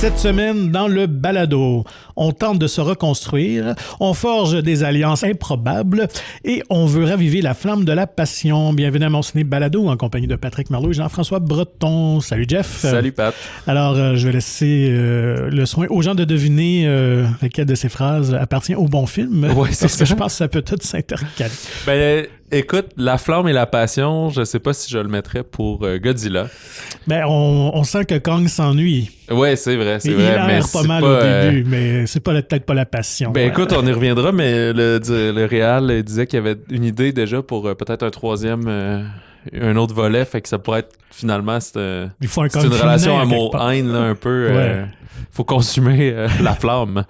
Cette semaine, dans le balado, on tente de se reconstruire, on forge des alliances improbables et on veut raviver la flamme de la passion. Bienvenue à mon ciné balado en compagnie de Patrick Marleau et Jean-François Breton. Salut Jeff. Salut Pat. Alors, je vais laisser le soin aux gens de deviner laquelle de ces phrases appartient au bon film. Ouais, parce que je pense que ça peut tout s'intercaler. Ben, écoute, La flamme et la passion, je sais pas si je le mettrais pour Godzilla. Ben, on sent que Kong s'ennuie. Ouais, c'est vrai, c'est Il vrai. a Mais l'air pas mal au début, mais c'est pas peut-être pas la passion. Ben écoute, on y reviendra, mais le Réal disait qu'il y avait une idée déjà pour peut-être un troisième, un autre volet, fait que ça pourrait être finalement c'est une relation amour-haine là, un peu. Ouais. Faut consumer la flamme.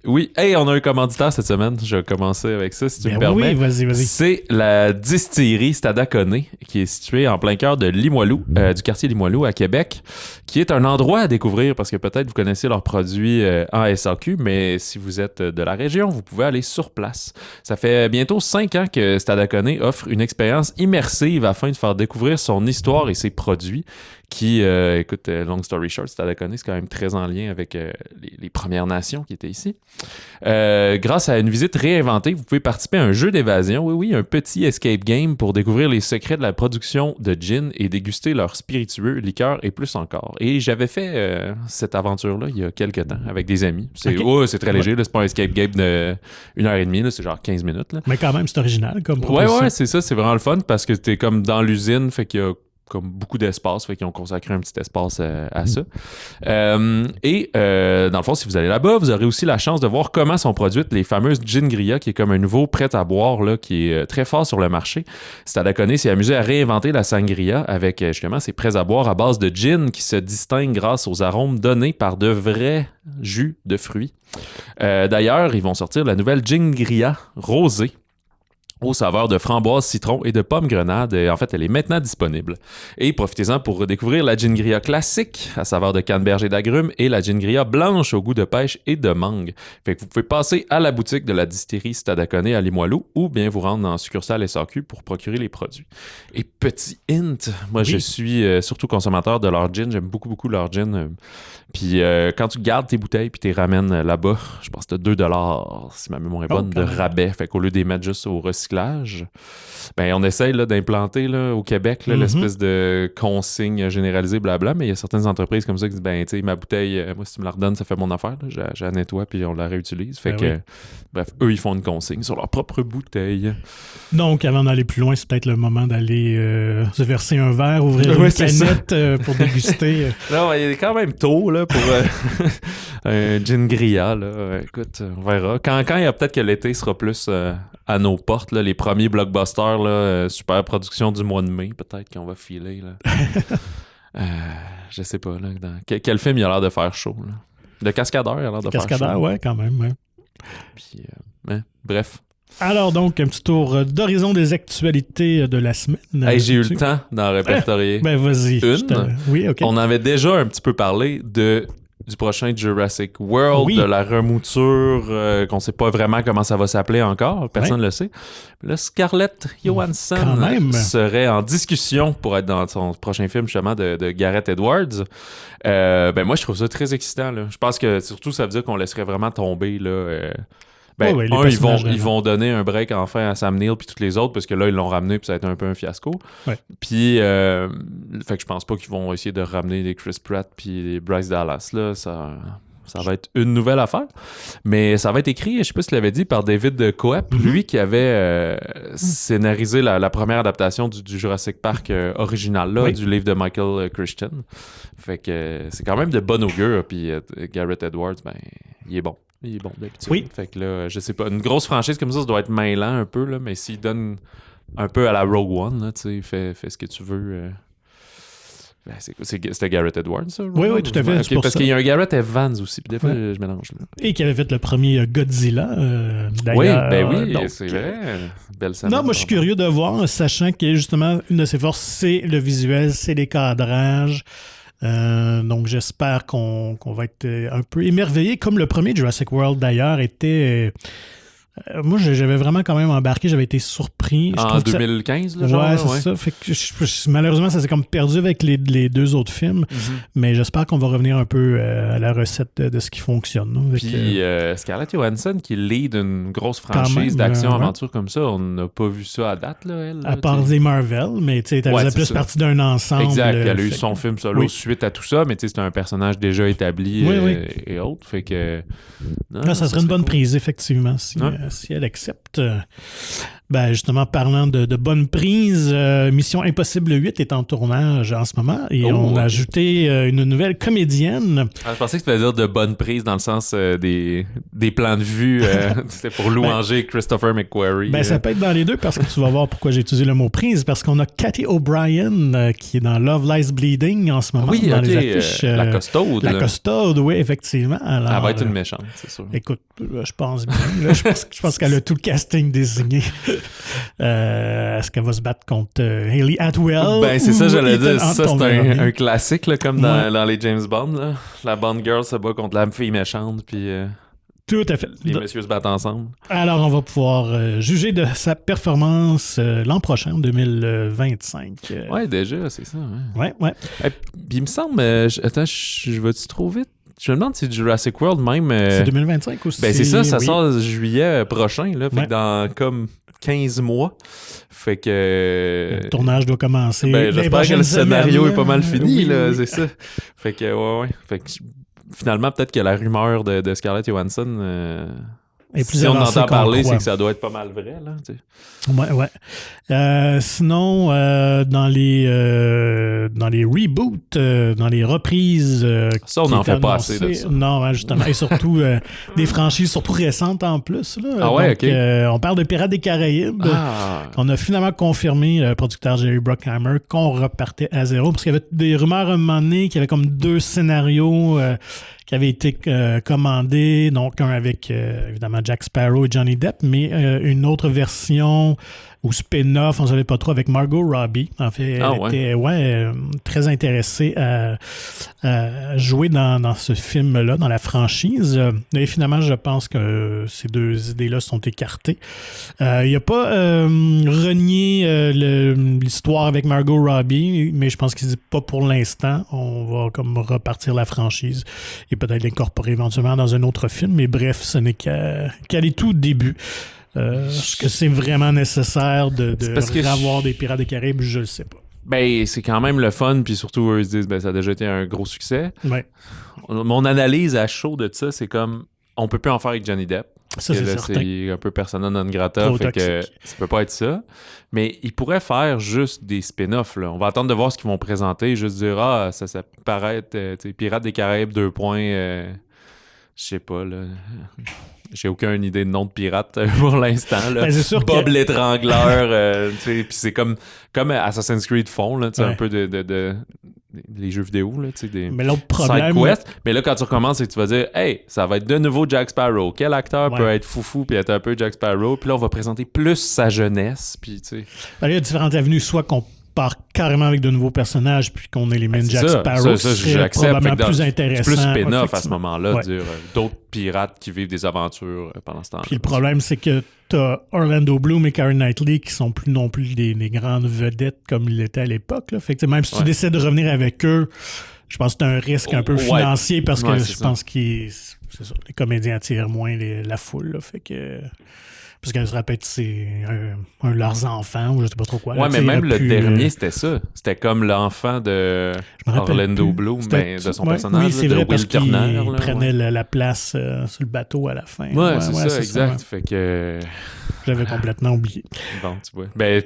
Oui, hey, on a un commanditaire cette semaine. Je vais commencer avec ça, si tu me permets. Oui, vas-y. C'est la distillerie Stadaconé, qui est située en plein cœur de Limoilou, du quartier Limoilou à Québec, qui est un endroit à découvrir parce que peut-être vous connaissez leurs produits en SAQ, mais si vous êtes de la région, vous pouvez aller sur place. Ça fait bientôt 5 ans que Stadaconé offre une expérience immersive afin de faire découvrir son histoire et ses produits qui, écoute, long story short, Stadaconé, c'est quand même très en lien avec les Premières Nations qui étaient ici. Grâce à une visite réinventée, vous pouvez participer à un jeu d'évasion, oui, un petit escape game pour découvrir les secrets de la production de gin et déguster leurs spiritueux, liqueurs et plus encore. Et j'avais fait cette aventure-là il y a quelques temps avec des amis. C'est très léger, là, c'est pas un escape game de 1h30, là, c'est genre 15 minutes. Là. Mais quand même, c'est original comme proposition. Ouais, c'est ça, c'est vraiment le fun parce que t'es comme dans l'usine, fait qu'il y a comme beaucoup d'espace, fait qu'ils ont consacré un petit espace à ça. Dans le fond, si vous allez là-bas, vous aurez aussi la chance de voir comment sont produites les fameuses gingria, qui est comme un nouveau prêt-à-boire là, qui est très fort sur le marché. Stadaconé s'est amusé à réinventer la sangria avec justement ces prêts-à-boire à base de gin qui se distinguent grâce aux arômes donnés par de vrais jus de fruits. D'ailleurs, ils vont sortir la nouvelle gingria rosée aux saveurs de framboise, citron et de pomme grenade. En fait, elle est maintenant disponible. Et profitez-en pour redécouvrir la gingria classique à saveur de canneberge et d'agrumes et la gingria blanche au goût de pêche et de mangue. Fait que vous pouvez passer à la boutique de la distillerie Stadaconé à Limoilou ou bien vous rendre en succursale SAQ pour procurer les produits. Et petit hint, moi je suis surtout consommateur de leur gin. J'aime beaucoup leur gin. Puis quand tu gardes tes bouteilles puis tu les ramènes là-bas, je pense que tu as $2, si ma mémoire est bonne, de rabais. Fait qu'au lieu de les mettre juste au recyclage, ben on essaye là, d'implanter là, au Québec là, l'espèce de consigne généralisée, blabla, mais il y a certaines entreprises comme ça qui disent, ben tu sais, ma bouteille, moi si tu me la redonnes, ça fait mon affaire. Je la nettoie puis on la réutilise. Fait que, bref, eux, ils font une consigne sur leur propre bouteille. Donc, avant d'aller plus loin, c'est peut-être le moment d'aller se verser un verre, ouvrir une canette pour déguster. Non, il est quand même tôt là, pour un gingria. Là. Écoute, on verra. Quand il y a peut-être que l'été sera plus à nos portes, là, les premiers blockbusters, là, super production du mois de mai, peut-être qu'on va filer. Là. Je sais pas. Là, quel film il a l'air de faire chaud? Là? Le Cascadeur, il a l'air de faire chaud. Cascadeur, ouais, quand même. Ouais. Puis, bref. Alors donc, un petit tour d'horizon des actualités de la semaine. Hey, j'ai eu le temps d'en répertorier. Ben vas-y. Oui, OK. On avait déjà un petit peu parlé du prochain Jurassic World, de la remouture, qu'on sait pas vraiment comment ça va s'appeler encore, personne ne le sait. Là, Scarlett Johansson serait en discussion pour être dans son prochain film justement de Gareth Edwards. Ben moi, je trouve ça très excitant. Là. Je pense que surtout, ça veut dire qu'on laisserait vraiment tomber là. Ils vont donner un break enfin à Sam Neill puis toutes les autres parce que là, ils l'ont ramené puis ça a été un peu un fiasco. Ouais. Puis, fait que je pense pas qu'ils vont essayer de ramener les Chris Pratt puis les Bryce Dallas. Là, ça va être une nouvelle affaire. Mais ça va être écrit, je sais pas si tu l'avais dit, par David Coep, lui qui avait scénarisé la première adaptation du Jurassic Park original, là, du livre de Michael Crichton. Fait que c'est quand même de bon augure. Puis Gareth Edwards, ben, il est bon. Il est bon d'habitude. Oui. Fait que là, je sais pas, une grosse franchise comme ça doit être mêlant un peu, là, mais s'il donne un peu à la Rogue One, là, tu sais, fais ce que tu veux. Ben, c'était Gareth Edwards, ça? Oui, tout à fait. Okay, parce qu'il y a un Gareth Evans aussi, puis des fois, je mélange. Là. Et qui avait fait le premier Godzilla, d'ailleurs. Oui, donc, c'est vrai. Belle scène. Non, moi, je suis curieux de voir, sachant que, justement, une de ses forces, c'est le visuel, c'est les cadrages. Donc j'espère qu'on va être un peu émerveillé, comme le premier Jurassic World d'ailleurs était Moi, j'avais vraiment quand même embarqué, j'avais été surpris. En 2015, là, genre? Ouais, c'est ça. Fait que malheureusement, ça s'est comme perdu avec les 2 autres films, mais j'espère qu'on va revenir un peu à la recette de ce qui fonctionne. Non? Puis Scarlett Johansson, qui lead une grosse franchise d'action-aventure comme ça, on n'a pas vu ça à date, là, elle. À part des Marvel, mais tu sais, elle faisait plus partie d'un ensemble. Exact, elle a eu son film solo suite à tout ça, mais tu sais, c'est un personnage déjà établi et autres, fait que... Non, ça serait une bonne prise, effectivement, si elle accepte. Ben, justement, parlant de bonne prise, Mission Impossible 8 est en tournage en ce moment et on a ajouté une nouvelle comédienne. Je pensais que tu allais dire de bonne prise dans le sens des plans de vue. C'était pour louanger Christopher McQuarrie. Ben, ça peut être dans les deux parce que tu vas voir pourquoi j'ai utilisé le mot prise, parce qu'on a Cathy O'Brien qui est dans Love Lies Bleeding en ce moment dans les affiches. La costaude. La costaude, oui, effectivement. Alors, elle va être une méchante, c'est sûr. Écoute, je pense bien. Là, je pense qu'elle a tout le casting désigné. Est-ce qu'elle va se battre contre Hayley Atwell? Ben, c'est ça, j'allais dire. Ça, c'est un classique, là, comme dans les James Bond. Là. La Bond girl se bat contre la fille méchante, puis tout à fait. Les messieurs se battent ensemble. Alors, on va pouvoir juger de sa performance l'an prochain, en 2025. Ouais, déjà, c'est ça. Ouais. Puis, il me semble... attends, je vais-tu trop vite? Je me demande si Jurassic World même... c'est 2025 aussi. Ben c'est ça, ça sort juillet prochain, là, fait que dans comme 15 mois. Fait que... Le tournage doit commencer. Ben, j'espère que le scénario est pas mal fini, là, c'est ça. Fait que, ouais. Fait que, finalement, peut-être que la rumeur de Scarlett Johansson... si on entend parler, c'est que ça doit être pas mal vrai, là, tu sais. Ouais. Sinon, dans les reboots, dans les reprises... ça, on n'en fait pas assez de ça. Non, justement. Et surtout, des franchises surtout récentes en plus. Là. Ah ouais, donc, on parle de Pirates des Caraïbes. On a finalement confirmé, le producteur Jerry Bruckheimer, qu'on repartait à zéro. Parce qu'il y avait des rumeurs à un moment donné qu'il y avait comme 2 scénarios... qui avait été commandé, donc un avec évidemment Jack Sparrow et Johnny Depp, mais une autre version ou spin-off, on ne savait pas trop, avec Margot Robbie. En fait, elle était très intéressée à jouer dans ce film-là, dans la franchise. Et finalement, je pense que ces 2 idées-là sont écartées. Il n'a pas renié l'histoire avec Margot Robbie, mais je pense qu'il dit pas pour l'instant. On va comme repartir la franchise et peut-être l'incorporer éventuellement dans un autre film. Mais bref, ce n'est qu'à les tout début. Est-ce que c'est vraiment nécessaire de revoir des Pirates des Caraïbes? Je le sais pas. Ben, c'est quand même le fun, puis surtout, eux, ils se disent, ben, ça a déjà été un gros succès. Ouais. Mon analyse à chaud de ça, c'est comme, on peut plus en faire avec Johnny Depp. Ça, c'est là, certain. C'est un peu persona non grata, trop fait toxique. que ça peut pas être ça. Mais ils pourraient faire juste des spin-offs, là. On va attendre de voir ce qu'ils vont présenter, juste dire, ça paraît être, Pirates des Caraïbes, 2 points, je sais pas, là... J'ai aucune idée de nom de pirate pour l'instant. Là. Ben, c'est sûr Bob l'étrangleur, puis c'est comme Assassin's Creed font, là, un peu de les jeux vidéo, là, des mais l'autre problème, side quests. Mais là, quand tu recommences, c'est que tu vas dire, hey, ça va être de nouveau Jack Sparrow. Quel acteur peut être foufou puis être un peu Jack Sparrow? Puis là, on va présenter plus sa jeunesse. Puis, tu sais. Ben, il y a différentes avenues, soit qu'on part carrément avec de nouveaux personnages puis qu'on élimine Jack Sparrow, c'est probablement plus intéressant. C'est plus spin-off à ce moment-là, dire d'autres pirates qui vivent des aventures pendant ce temps-là. Puis le problème, c'est que t'as Orlando Bloom et Keira Knightley qui sont plus non plus des grandes vedettes comme ils l'étaient à l'époque. Là. Fait que même si tu décides de revenir avec eux, je pense que c'est un risque un peu financier parce que je pense que les comédiens attirent moins la foule. Là. Fait que... Parce que ça répète, c'est un de leurs enfants ou je sais pas trop quoi. Ouais, mais même le dernier, c'était ça. C'était comme l'enfant de Orlando Bloom, de son personnage. Oui, c'est vrai, parce qu'il Turner, prenait la place sur le bateau à la fin. Ouais, c'est ça, exact. Fait que... J'avais complètement oublié. Bon, tu vois. Ben,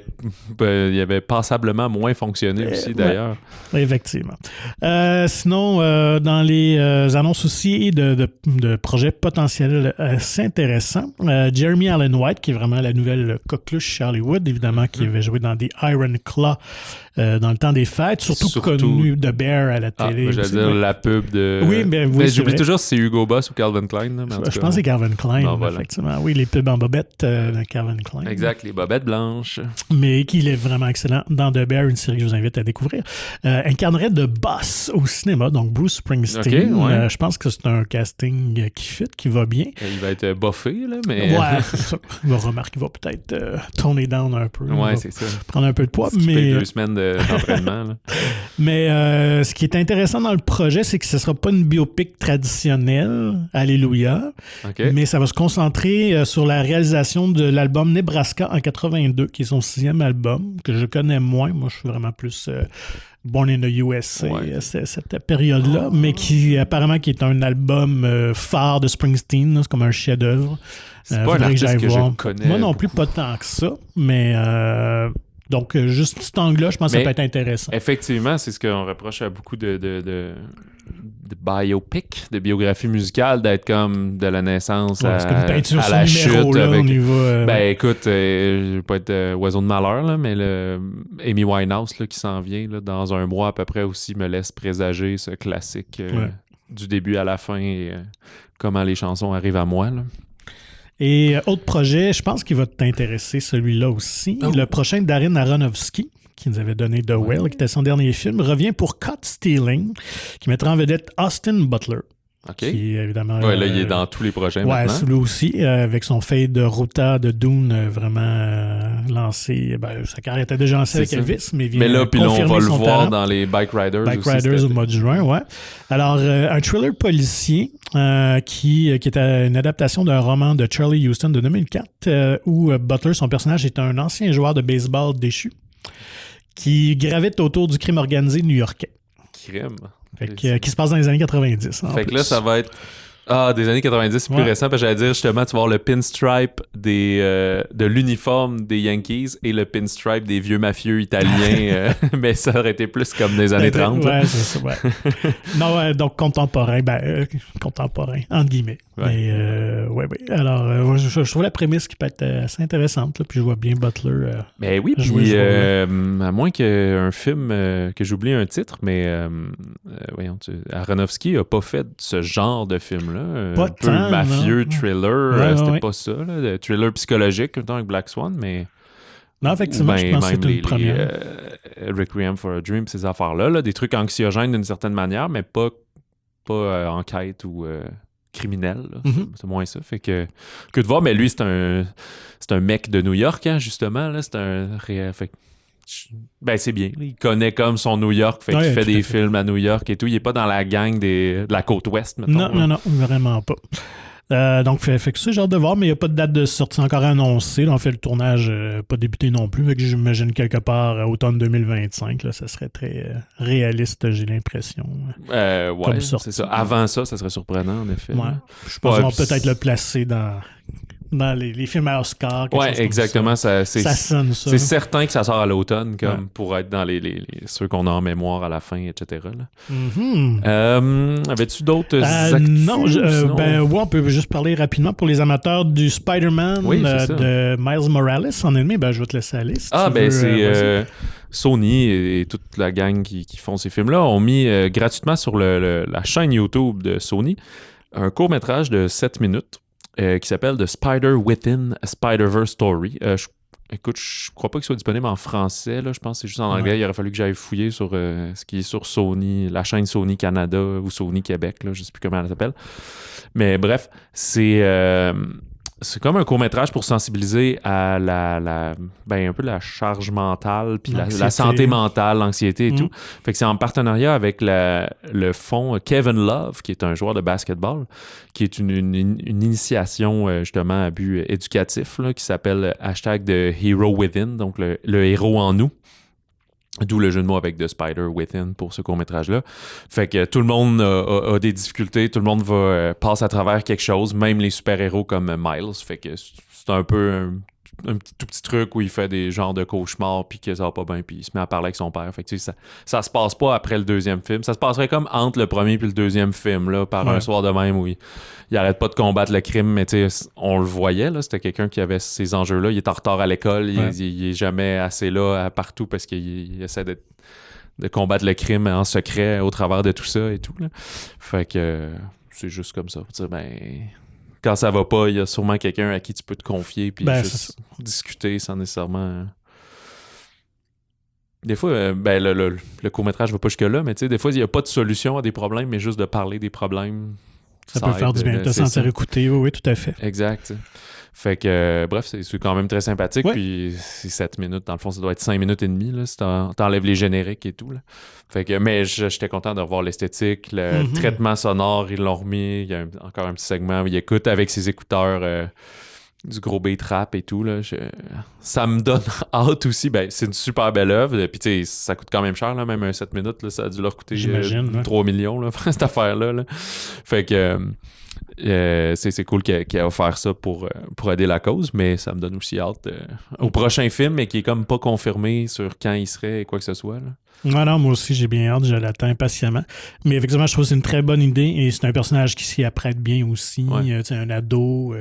il avait passablement moins fonctionné aussi, d'ailleurs. Ouais, effectivement. Sinon, dans les annonces aussi de projets potentiels assez intéressants, Jeremy Allen White, qui est vraiment la nouvelle coqueluche chez Hollywood, évidemment, qui avait joué dans The Iron Claw dans le temps des fêtes, surtout connu de Bear à la télé. J'allais dire la pub de... Oui, mais j'oublie toujours si c'est Hugo Boss ou Calvin Klein. Là, je pense que c'est Calvin Klein, effectivement. Oui, les pubs en bobette de Calvin Klein. Exact, les bobettes blanches. Mais qu'il est vraiment excellent dans The Bear, une série que je vous invite à découvrir. Incarnerait The Boss au cinéma, donc Bruce Springsteen. Je pense que c'est un casting qui fit, qui va bien. Il va être buffé, là, mais... Ouais, c'est ça. Il va remarquer qu'il va peut-être tourner down un peu. Ouais, c'est ça. Prendre un peu de poids. Mais 2 semaines d'entraînement. Là. Mais ce qui est intéressant dans le projet, c'est que ce ne sera pas une biopic traditionnelle, Alléluia, mais ça va se concentrer sur la réalisation de l'album Nebraska en 82, qui est son 6e album, que je connais moins. Moi, je suis vraiment plus... Born in the USA, cette période-là, mais qui apparemment qui est un album phare de Springsteen, c'est comme un chef-d'œuvre. C'est pas un artiste que je connais. Moi non plus, pas tant que ça, mais donc juste cet angle-là, je pense que ça peut être intéressant. Effectivement, c'est ce qu'on reproche à beaucoup de biopic, de biographie musicale, d'être comme de la naissance à la chute. Là, avec... écoute, je vais pas être oiseau de malheur, là, mais Amy Winehouse là, qui s'en vient là, dans un mois à peu près aussi me laisse présager ce classique du début à la fin et comment les chansons arrivent à moi. Là. Et autre projet, je pense qu'il va t'intéresser celui-là aussi. Le prochain Darren Aronofsky, qui nous avait donné The Whale, qui était son dernier film, revient pour Caught Stealing, qui mettra en vedette Austin Butler. Qui, évidemment, là, il est dans tous les projets maintenant. Oui, lui aussi, avec son fade de Rota de Dune vraiment lancé. Sa carrière était déjà lancée avec Elvis, mais là, puis là, on va le voir dans les Bike Riders au mois de juin, ouais. Alors, un thriller policier qui est une adaptation d'un roman de Charlie Huston de 2004, où Butler, son personnage, est un ancien joueur de baseball déchu qui gravite autour du crime organisé new-yorkais. Qui se passe dans les années 90. Fait que là, ça va être... des années 90, c'est plus récent, parce que j'allais dire justement, tu vas voir le pinstripe de l'uniforme des Yankees et le pinstripe des vieux mafieux italiens, mais ça aurait été plus comme des années 30. Ouais, c'est ça, non, donc contemporain, entre guillemets. Mais, alors, je trouve la prémisse qui peut être assez intéressante, là, puis je vois bien Butler puis à moins qu'un film, que j'oublie un titre, mais voyons, Aronofsky n'a pas fait ce genre de film-là. Pas un peu mafieux, thriller, c'était pas ça, là, thriller psychologique, avec Black Swan, mais... Non, effectivement, je pense que c'est une première. Requiem for a Dream, ces affaires-là, des trucs anxiogènes d'une certaine manière, mais pas enquête ou... criminel, là. C'est moins ça. Fait que de voir, mais lui, c'est un mec de New York, hein, justement. Là, c'est un fait c'est bien. Il connaît comme son New York, fait qu'il fait des films à New York et tout. Il est pas dans la gang de la côte ouest, mettons. Non, vraiment pas. Donc, fait que ça, j'ai hâte de voir, mais il n'y a pas de date de sortie encore annoncée. Là, on fait le tournage pas débuté non plus. Fait que j'imagine quelque part automne 2025. Là, ça serait très réaliste, j'ai l'impression. C'est ça. Avant ça serait surprenant, en effet. Ouais. Je pense qu'on va peut-être le placer dans les films à Oscar. Oui, exactement. Ça sonne ça. C'est certain que ça sort à l'automne, comme pour être dans ceux qu'on a en mémoire à la fin, etc. Avais-tu d'autres actus? Non, on peut juste parler rapidement pour les amateurs du Spider-Man de Miles Morales. En ennemi, je vais te laisser aller. C'est Sony et toute la gang qui font ces films-là ont mis gratuitement sur la chaîne YouTube de Sony un court-métrage de 7 minutes qui s'appelle The Spider-Within a Spider-Verse Story. Écoute, je crois pas qu'il soit disponible en français. Là. Je pense que c'est juste en anglais. Il aurait fallu que j'aille fouiller sur ce qui est sur Sony, la chaîne Sony Canada ou Sony Québec. Là, je sais plus comment elle s'appelle. Mais bref, c'est comme un court-métrage pour sensibiliser à un peu la charge mentale, puis la santé mentale, l'anxiété et tout. Fait que c'est en partenariat avec le fonds Kevin Love, qui est un joueur de basketball, qui est une initiation justement à but éducatif, là, qui s'appelle #The Hero Within, donc le héros en nous. D'où le jeu de mots avec The Spider Within pour ce court-métrage-là. Fait que tout le monde a des difficultés, tout le monde passe à travers quelque chose, même les super-héros comme Miles. Fait que c'est un peu tout petit truc où il fait des genres de cauchemars puis que ça va pas bien puis il se met à parler avec son père. Fait que, ça se passe pas après le deuxième film. Ça se passerait comme entre le premier puis le deuxième film, là, par un soir de même où il arrête pas de combattre le crime, mais on le voyait, là, c'était quelqu'un qui avait ces enjeux-là. Il est en retard à l'école, il est jamais assez là partout parce qu'il essaie de combattre le crime en secret au travers de tout ça et tout. Là. Fait que c'est juste comme ça. Quand ça va pas, il y a sûrement quelqu'un à qui tu peux te confier puis juste discuter sans nécessairement... Des fois, le court-métrage va pas jusque-là, mais des fois, il n'y a pas de solution à des problèmes, mais juste de parler des problèmes. Ça peut faire du bien de te sentir écouté. Oui, tout à fait. Exact. T'sais. Fait que, bref, c'est quand même très sympathique. Puis c'est 7 minutes. Dans le fond, ça doit être 5 minutes et demie, là, si t'enlèves les génériques et tout. Là. Fait que, mais j'étais content de revoir l'esthétique. Le traitement sonore, ils l'ont remis. Il y a encore un petit segment où il écoute avec ses écouteurs du gros beat rap et tout. Là. Ça me donne hâte aussi. Ben, c'est une super belle œuvre. Puis, tu sais, ça coûte quand même cher, là, même un 7 minutes. Là, ça a dû leur coûter 3 millions, là, cette affaire-là. Là. Fait que... c'est cool qu'il a offert ça pour aider la cause, mais ça me donne aussi hâte au prochain film, mais qui est comme pas confirmé sur quand il serait et quoi que ce soit. Là. Non, moi aussi, j'ai bien hâte, je l'attends impatiemment. Mais effectivement, je trouve que c'est une très bonne idée et c'est un personnage qui s'y apprête bien aussi. Un ado...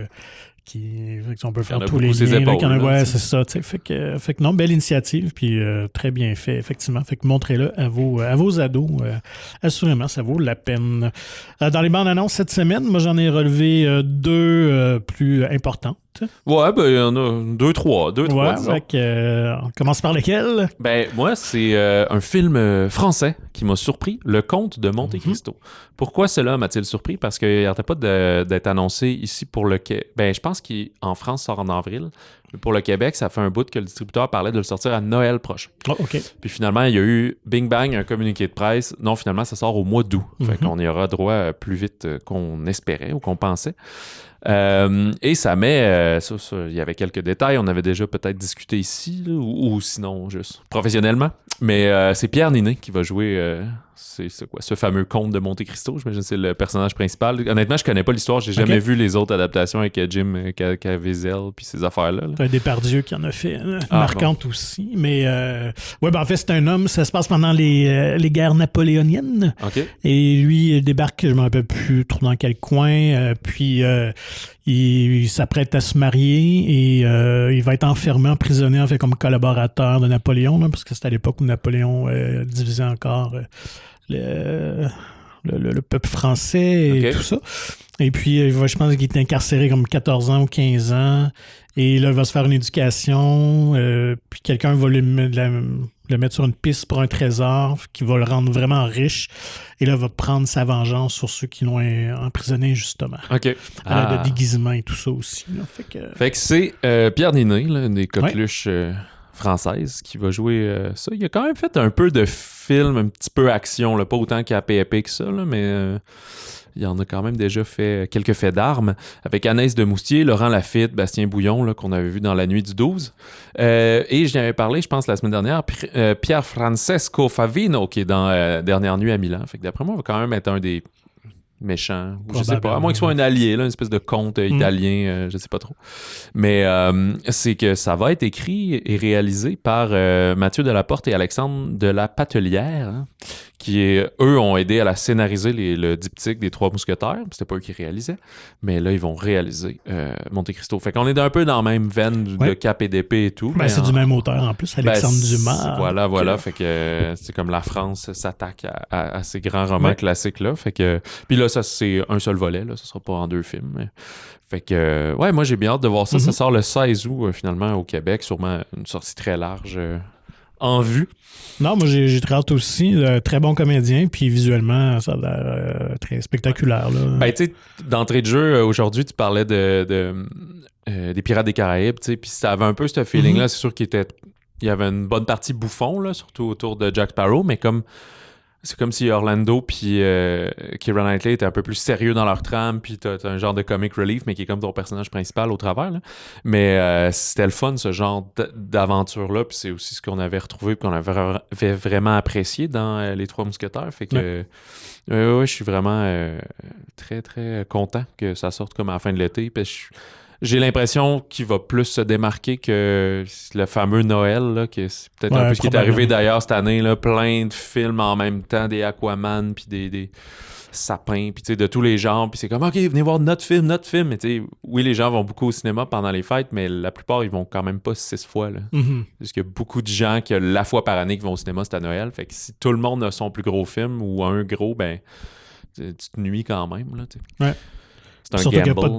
on peut faire tous les liens. C'est ça. Fait que non, belle initiative, puis très bien fait, effectivement. Fait que montrez-le à vos ados. Assurément, ça vaut la peine. Dans les bandes annonces cette semaine, moi, j'en ai relevé 2 plus importantes. Ouais, ben, il y en a 2, 3. On commence par lesquels? Ben, moi, c'est un film français qui m'a surpris, Le Comte de Monte Cristo. Pourquoi cela m'a-t-il surpris? Parce qu'il n'arrêtait pas d'être annoncé ici pour le Québec. Ben, je pense qu'en France, ça sort en avril. Mais pour le Québec, ça fait un bout que le distributeur parlait de le sortir à Noël prochain. Oh, OK. Puis finalement, il y a eu Bing Bang, un communiqué de presse. Non, finalement, ça sort au mois d'août. Fait qu'on y aura droit plus vite qu'on espérait ou qu'on pensait. Et ça met, il y avait quelques détails, on avait déjà peut-être discuté ici, là, ou sinon juste professionnellement, mais c'est Pierre Ninet qui va jouer c'est quoi, ce fameux comte de Monte Cristo, j'imagine que c'est le personnage principal. Honnêtement, je connais pas l'histoire, j'ai jamais vu les autres adaptations avec Jim Caviezel puis ces affaires-là. C'est un Depardieu qui en a fait marquante aussi, mais en fait c'est un homme, ça se passe pendant les guerres napoléoniennes, et lui il débarque, je me rappelle plus trop dans quel coin, puis il s'apprête à se marier et il va être enfermé, emprisonné en fait comme collaborateur de Napoléon, là, parce que c'était à l'époque où Napoléon divisait encore le peuple français et tout ça. Et puis, je pense qu'il est incarcéré comme 14 ans ou 15 ans. Et là, il va se faire une éducation. Puis quelqu'un va le mettre sur une piste pour un trésor qui va le rendre vraiment riche. Et là, il va prendre sa vengeance sur ceux qui l'ont emprisonné, justement. De déguisement et tout ça aussi. Là. Fait que c'est Pierre Ninet, là, une des coqueluches françaises, qui va jouer ça. Il a quand même fait un peu de film, un petit peu action, là, pas autant qu'à PAP que ça, là, mais... il en a quand même déjà fait quelques faits d'armes avec Anaïs de Moustier, Laurent Lafitte, Bastien Bouillon, là, qu'on avait vu dans La Nuit du 12. Et je n'avais parlé, je pense, la semaine dernière, Pierre Francesco Favino, qui est dans Dernière Nuit à Milan. Fait que d'après moi, il va quand même être un des méchants. Je sais pas, à moins qu'il soit un allié, là, une espèce de comte italien, je sais pas trop. Mais c'est que ça va être écrit et réalisé par Mathieu Delaporte et Alexandre de la Patelière, hein, qui, eux, ont aidé à la scénariser le diptyque des Trois Mousquetaires. C'était pas eux qui réalisaient, mais là, ils vont réaliser Monte Cristo. Fait qu'on est un peu dans la même veine de cap et d'épée et tout. Ben, c'est du même auteur, en plus, Alexandre Dumas. Voilà. Fait que c'est comme la France s'attaque à ces grands romans classiques-là. Fait que... Puis là, ça, c'est un seul volet, là. Ça sera pas en 2 films, mais... Fait que, moi, j'ai bien hâte de voir ça. Ça sort le 16 août, finalement, au Québec. Sûrement une sortie très large en vue. Non, moi, j'ai très hâte aussi. Très bon comédien, puis visuellement, ça a l'air très spectaculaire. Là. Ben, tu sais, d'entrée de jeu, aujourd'hui, tu parlais des Pirates des Caraïbes, tu sais, puis ça avait un peu ce feeling-là. C'est sûr qu'il y avait une bonne partie bouffon, là, surtout autour de Jack Sparrow, mais c'est comme si Orlando puis Keira Knightley étaient un peu plus sérieux dans leur trame, puis t'as un genre de comic relief, mais qui est comme ton personnage principal au travers. Là. Mais c'était le fun, ce genre d'aventure-là, puis c'est aussi ce qu'on avait retrouvé, puis qu'on avait vraiment apprécié dans Les Trois Mousquetaires. Fait que je suis vraiment très, très content que ça sorte comme à la fin de l'été. Puis J'ai l'impression qu'il va plus se démarquer que le fameux Noël, là, que c'est peut-être un peu ce qui est arrivé d'ailleurs cette année, là, plein de films en même temps, des Aquaman, puis des sapins, puis tu sais, de tous les genres, puis c'est comme, OK, venez voir notre film, mais tu sais, oui, les gens vont beaucoup au cinéma pendant les fêtes, mais la plupart, ils vont quand même pas 6 fois, là. Parce qu'il y a beaucoup de gens qui, la fois par année, qui vont au cinéma, c'est à Noël, fait que si tout le monde a son plus gros film, ou un gros, ben, tu te nuis quand même, là, tu sais. Ouais. C'est un surtout gamble.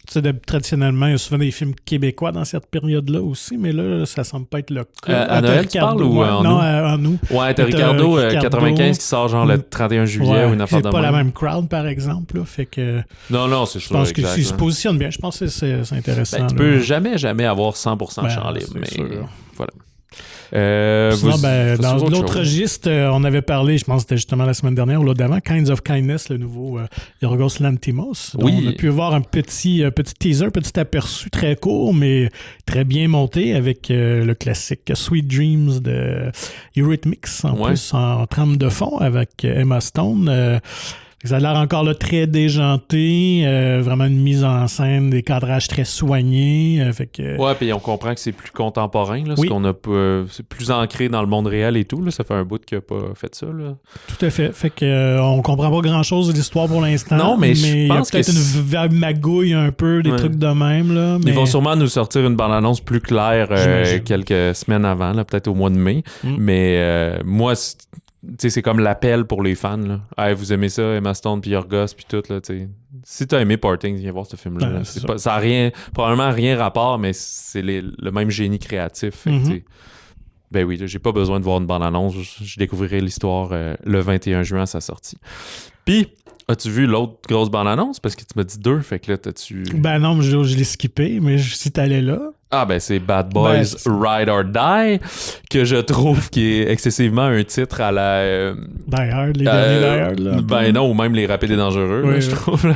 Qu'il y a pas traditionnellement, il y a souvent des films québécois dans cette période-là aussi, mais là, ça semble pas être le cas. À Noël, tu parles ou en non, août? en août. Ouais, t'as Ricardo 95 qui sort genre le 31 juillet ou une affaire de c'est pas la même crowd, par exemple. Là, fait que non, c'est sûr. Je pense qu'il se positionne bien. Je pense que c'est intéressant. Tu peux jamais avoir 100% champ libre, mais sûr. Voilà. Sinon, dans l'autre registre, on avait parlé, je pense que c'était justement la semaine dernière ou l'autre d'avant, Kinds of Kindness, le nouveau Yorgos Lanthimos. Oui. On a pu voir un petit teaser, petit aperçu très court, mais très bien monté avec le classique Sweet Dreams de Eurythmics, plus en trame de fond avec Emma Stone. Ça a l'air encore là, très déjanté, vraiment une mise en scène, des cadrages très soignés. Ouais, puis on comprend que c'est plus contemporain, là, qu'on a c'est plus ancré dans le monde réel et tout. Là, ça fait un bout qu'il n'a pas fait ça. Là. Tout à fait. Fait que on comprend pas grand-chose de l'histoire pour l'instant. Non, mais je pense il y a peut-être une magouille un peu, des trucs de même. Là, mais... Ils vont sûrement nous sortir une bande-annonce plus claire quelques semaines avant, là, peut-être au mois de mai. Mais moi, c'est comme l'appel pour les fans. Là. Hey, vous aimez ça, Emma Stone, puis Yorgos, puis tout. Là, si t'as aimé Parting, viens voir ce film-là. Là. Ça a probablement rien rapport, mais c'est le même génie créatif. Fait que, ben oui, j'ai pas besoin de voir une bande-annonce. Je découvrirai l'histoire le 21 juin à sa sortie. Puis, as-tu vu l'autre grosse bande-annonce? Parce que tu m'as dit 2, fait que là, t'as-tu... Ben non, je l'ai skippé, mais si t'allais là... Ah ben c'est Bad Boys Ride or Die, que je trouve qui est excessivement un titre à la... Die Hard, les derniers Die Hard. Là, ben non, ou même Les Rapides et Dangereux, là, je trouve.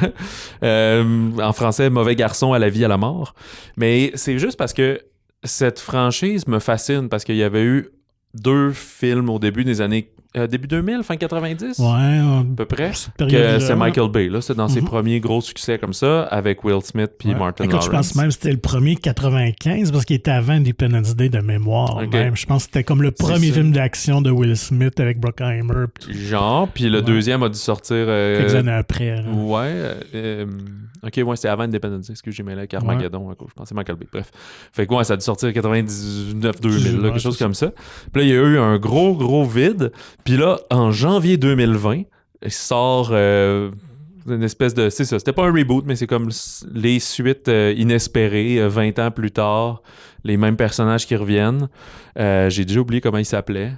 En français, Mauvais garçon à la vie à la mort. Mais c'est juste parce que cette franchise me fascine, parce qu'il y avait eu 2 films au début des années... début 2000, fin 90? Ouais. À peu près. Que c'est Michael Bay, là. C'est dans ses premiers gros succès comme ça, avec Will Smith puis Martin Lawrence. Je pense même que c'était le premier 95, parce qu'il était avant Independence Day de mémoire. Okay. Même. Je pense que c'était comme le premier film d'action de Will Smith avec Bruckheimer. Genre, puis le deuxième a dû sortir... quelques années après. Hein. Ouais. OK, c'était avant Independence Day. Excusez, j'ai mêlé avec Armageddon. Je pensais Michael Bay. Bref. Fait que ça a dû sortir en 99-2000, quelque chose comme ça. Puis là, il y a eu un gros vide. Puis là, en janvier 2020, il sort une espèce de... C'est ça, c'était pas un reboot, mais c'est comme les suites inespérées, 20 ans plus tard, les mêmes personnages qui reviennent. J'ai déjà oublié comment il s'appelait.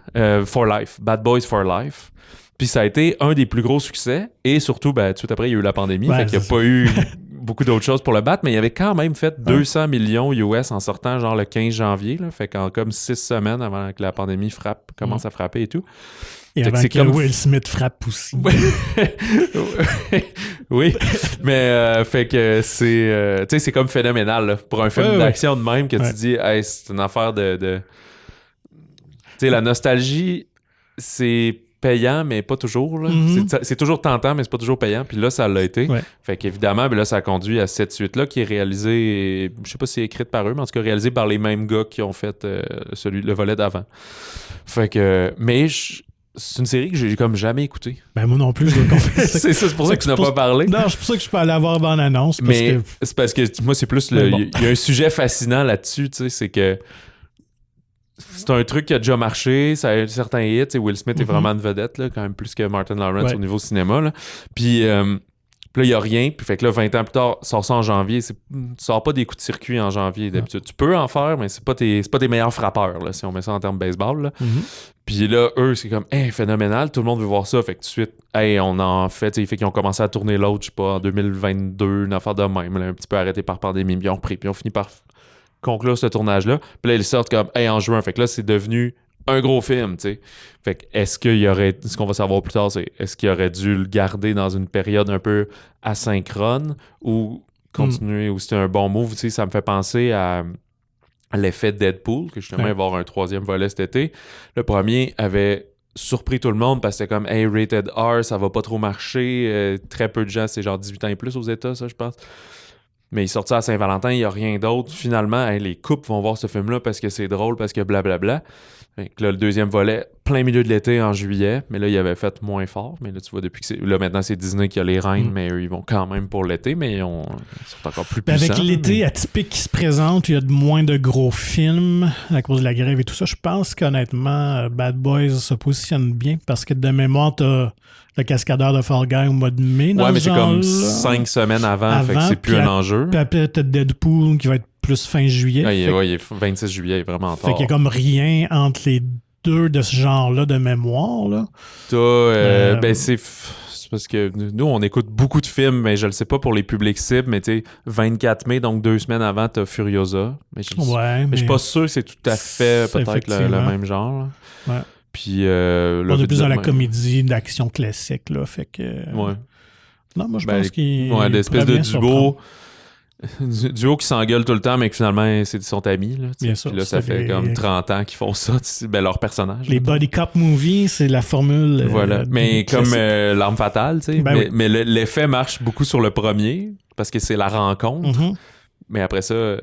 For Life, Bad Boys for Life. Puis ça a été un des plus gros succès. Et surtout, tout de suite après, il y a eu la pandémie. Fait qu'il n'y a pas eu beaucoup d'autres choses pour le battre, mais il avait quand même fait 200 millions US en sortant genre le 15 janvier. Là, fait qu'en comme 6 semaines avant que la pandémie commence à frapper et tout. Et avant que Will Smith frappe aussi. Oui, mais fait que c'est comme phénoménal là, pour un film d'action de même que tu dis hey, c'est une affaire de... Tu sais, la nostalgie, c'est payant, mais pas toujours. Là. C'est toujours tentant, mais c'est pas toujours payant. Puis là, ça l'a été. Ouais. Fait qu'évidemment, là, ça a conduit à cette suite-là qui est réalisée, je sais pas si c'est écrite par eux, mais en tout cas réalisée par les mêmes gars qui ont fait le volet d'avant. Fait que... Mais c'est une série que j'ai comme jamais écoutée. Ben moi non plus, je dois confesser. c'est pour ça que tu n'as pas parlé. Non, c'est pour ça que je peux aller avoir bande-annonce. Mais c'est parce que moi, c'est plus... Il y a un sujet fascinant là-dessus, tu sais, c'est que c'est un truc qui a déjà marché, ça a eu certains hits, et Will Smith est vraiment une vedette, là, quand même plus que Martin Lawrence au niveau cinéma. Là. Puis là, il n'y a rien, puis fait que là, 20 ans plus tard, sort ça en janvier. Tu sors pas des coups de circuit en janvier d'habitude. Tu peux en faire, mais c'est pas tes meilleurs frappeurs, là, si on met ça en termes de baseball. Là. Puis là, eux, c'est comme phénoménal, tout le monde veut voir ça. Fait que tout de suite, on en fait, fait qu'ils ont commencé à tourner l'autre, je sais pas, en 2022, une affaire de même, là, un petit peu arrêté par pandémie, puis ils ont repris, puis ils ont fini par conclure ce tournage-là. Puis là, ils sortent comme en juin. Fait que là, c'est devenu un gros film, tu sais. Fait que ce qu'on va savoir plus tard, c'est est-ce qu'il aurait dû le garder dans une période un peu asynchrone ou continuer, ou c'était un bon move, tu sais, ça me fait penser à l'effet Deadpool, que justement, il va y avoir un 3e volet cet été. Le premier avait surpris tout le monde parce que c'était comme rated R, ça va pas trop marcher. Très peu de gens, c'est genre 18 ans et plus aux États, ça, je pense. Mais il est sorti à Saint-Valentin, il n'y a rien d'autre. Finalement, les couples vont voir ce film-là parce que c'est drôle, parce que blablabla. Fait que là, le deuxième volet, plein milieu de l'été en juillet, mais là, il avait fait moins fort. Mais là, tu vois, depuis que là, maintenant, c'est Disney qui a les reines, mais eux, ils vont quand même pour l'été, mais ils sont encore plus puissants. Avec l'été atypique qui se présente, il y a moins de gros films à cause de la grève et tout ça. Je pense qu'honnêtement, Bad Boys se positionne bien parce que de mémoire, t'as le cascadeur de Fall Guy au mois de mai. Ouais, mais c'est comme 5 semaines avant, fait que c'est plus un enjeu. Puis après, t'as Deadpool qui va être plus fin juillet. Ouais, il est 26 juillet, il est vraiment tard. Fait qu'il y a comme rien entre les deux de ce genre-là de mémoire. Là. Ben c'est parce que nous, on écoute beaucoup de films, mais je le sais pas pour les publics cibles, mais tu sais, 24 mai, donc 2 semaines avant, t'as Furiosa. Mais je suis pas sûr que c'est tout à fait peut-être le même genre. Ouais. Puis, on est plus dans la comédie d'action classique, là, fait que... Ouais. Non, moi, je pense qu'il... Ouais, d'espèce de duo qui s'engueule tout le temps, mais que finalement, ils sont amis. Là, bien sûr. Puis là, ça fait comme 30 ans qu'ils font ça, leur personnage. Les body cop movies, c'est la formule... Voilà. Mais comme L'Arme Fatale, tu sais. Ben mais l'effet marche beaucoup sur le premier, parce que c'est la rencontre. Mm-hmm. Mais après ça...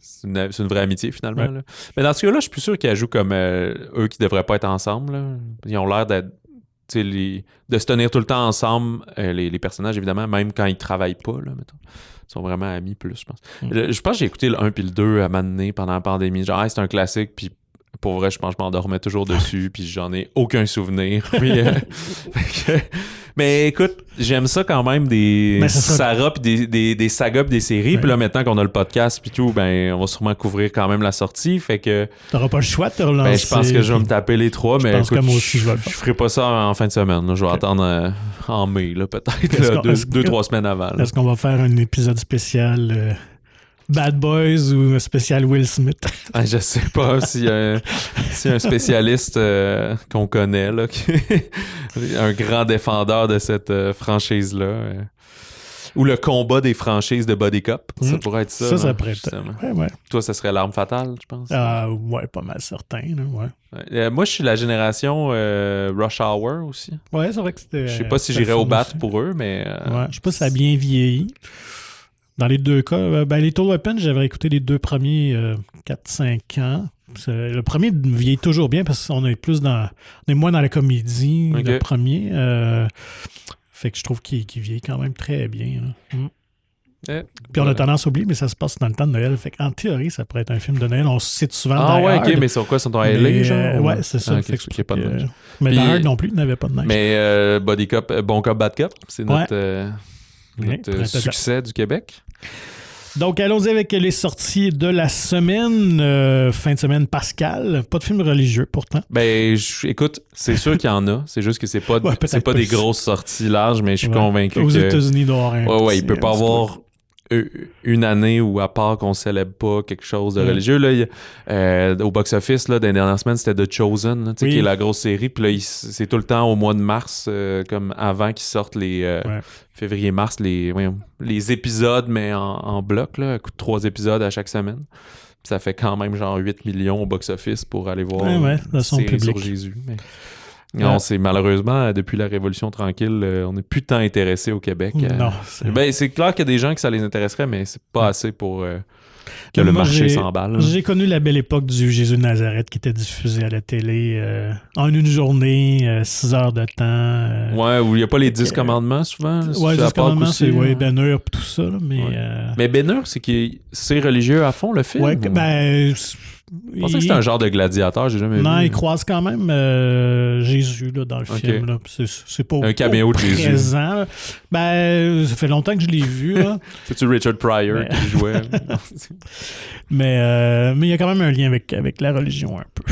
C'est une vraie amitié, finalement. Ouais. Là. Mais dans ce cas-là, je suis plus sûr qu'ils jouent comme eux qui devraient pas être ensemble. Là. Ils ont l'air d'être... de se tenir tout le temps ensemble, les personnages, évidemment, même quand ils travaillent pas, là, mettons. Ils sont vraiment amis plus, je pense. Je pense que j'ai écouté le 1 puis le 2 à un moment donné pendant la pandémie. Genre, c'est un classique, puis pour vrai, je pense que je m'endormais toujours dessus, puis j'en ai aucun souvenir. Puis, mais écoute, j'aime ça quand même, des sagas puis des sagas puis des séries. Puis là, maintenant qu'on a le podcast puis tout, ben on va sûrement couvrir quand même la sortie. Fait que... T'auras pas le choix de te relancer. Ben, je pense que je vais me taper les 3, mais écoute, moi aussi, je ferai pas ça en fin de semaine. Là. Je vais attendre en mai, là, peut-être, 2-3 semaines avant. Là. Est-ce qu'on va faire un épisode spécial... Bad Boys ou un spécial Will Smith? Je sais pas s'il y a un spécialiste qu'on connaît, là, un grand défendeur de cette franchise-là. Ou le combat des franchises de Body Cop. Ça pourrait être ça. Ça pourrait être. Ouais. Toi, ça serait L'Arme Fatale, je pense. Ouais, pas mal certain. Là, ouais. Moi, je suis la génération Rush Hour aussi. Ouais, c'est vrai que c'était... Je sais pas si j'irais au bat pour eux, mais... Ouais, je sais pas si ça a bien vieilli. Dans les deux cas, les Lethal Weapon, j'avais écouté les deux premiers 4-5 ans. Le premier vieillit toujours bien parce qu'on est moins dans la comédie, le premier. Fait que je trouve qu'il vieillit quand même très bien. Puis on a tendance à oublier, mais ça se passe dans le temps de Noël. Fait qu'en théorie, ça pourrait être un film de Noël. On cite souvent Die Hard. OK, mais sur quoi? Sont en LA, genre? Ouais, c'est ça. Fait que pas de neige. Mais Die Hard non plus, il n'avait pas de neige. Mais Body Cop, Bon Cop, Bad Cop, c'est notre succès du Québec. Donc, allons-y avec les sorties de la semaine. Fin de semaine Pascal. Pas de film religieux, pourtant. Ben, écoute, c'est sûr qu'il y en a. C'est juste que c'est pas des grosses sorties larges, mais je suis convaincu Aux États-Unis, il doit y avoir un... Ouais, il peut pas avoir une année où, à part qu'on célèbre pas quelque chose de religieux, là, au box-office, là, dans les dernières semaines, c'était The Chosen, là, qui est la grosse série. Puis là, c'est tout le temps au mois de mars, comme avant qu'ils sortent les... février-mars, les épisodes, mais en bloc, là, 3 épisodes à chaque semaine. Puis ça fait quand même genre 8 millions au box-office pour aller voir une série sur Jésus. Mais... Non, c'est malheureusement, depuis la Révolution tranquille, on n'est plus tant intéressé au Québec. Non. C'est clair qu'il y a des gens que ça les intéresserait, mais c'est pas assez pour que le marché s'emballe. J'ai connu la belle époque du Jésus de Nazareth qui était diffusé à la télé en une journée, 6 heures de temps. Ouais, où il n'y a pas les 10 commandements souvent. Ouais, les 10 commandements, c'est Ben Hur et tout ça. Là, mais mais Ben Hur, c'est religieux à fond, le film? Ouais, je pensais que c'était un genre de gladiateur, j'ai jamais vu. Non, il croise quand même Jésus là, dans le film. Là. C'est pas un caméo de Jésus. Présent. Ça fait longtemps que je l'ai vu. C'est-tu Richard Pryor qui jouait? mais il y a quand même un lien avec la religion un peu.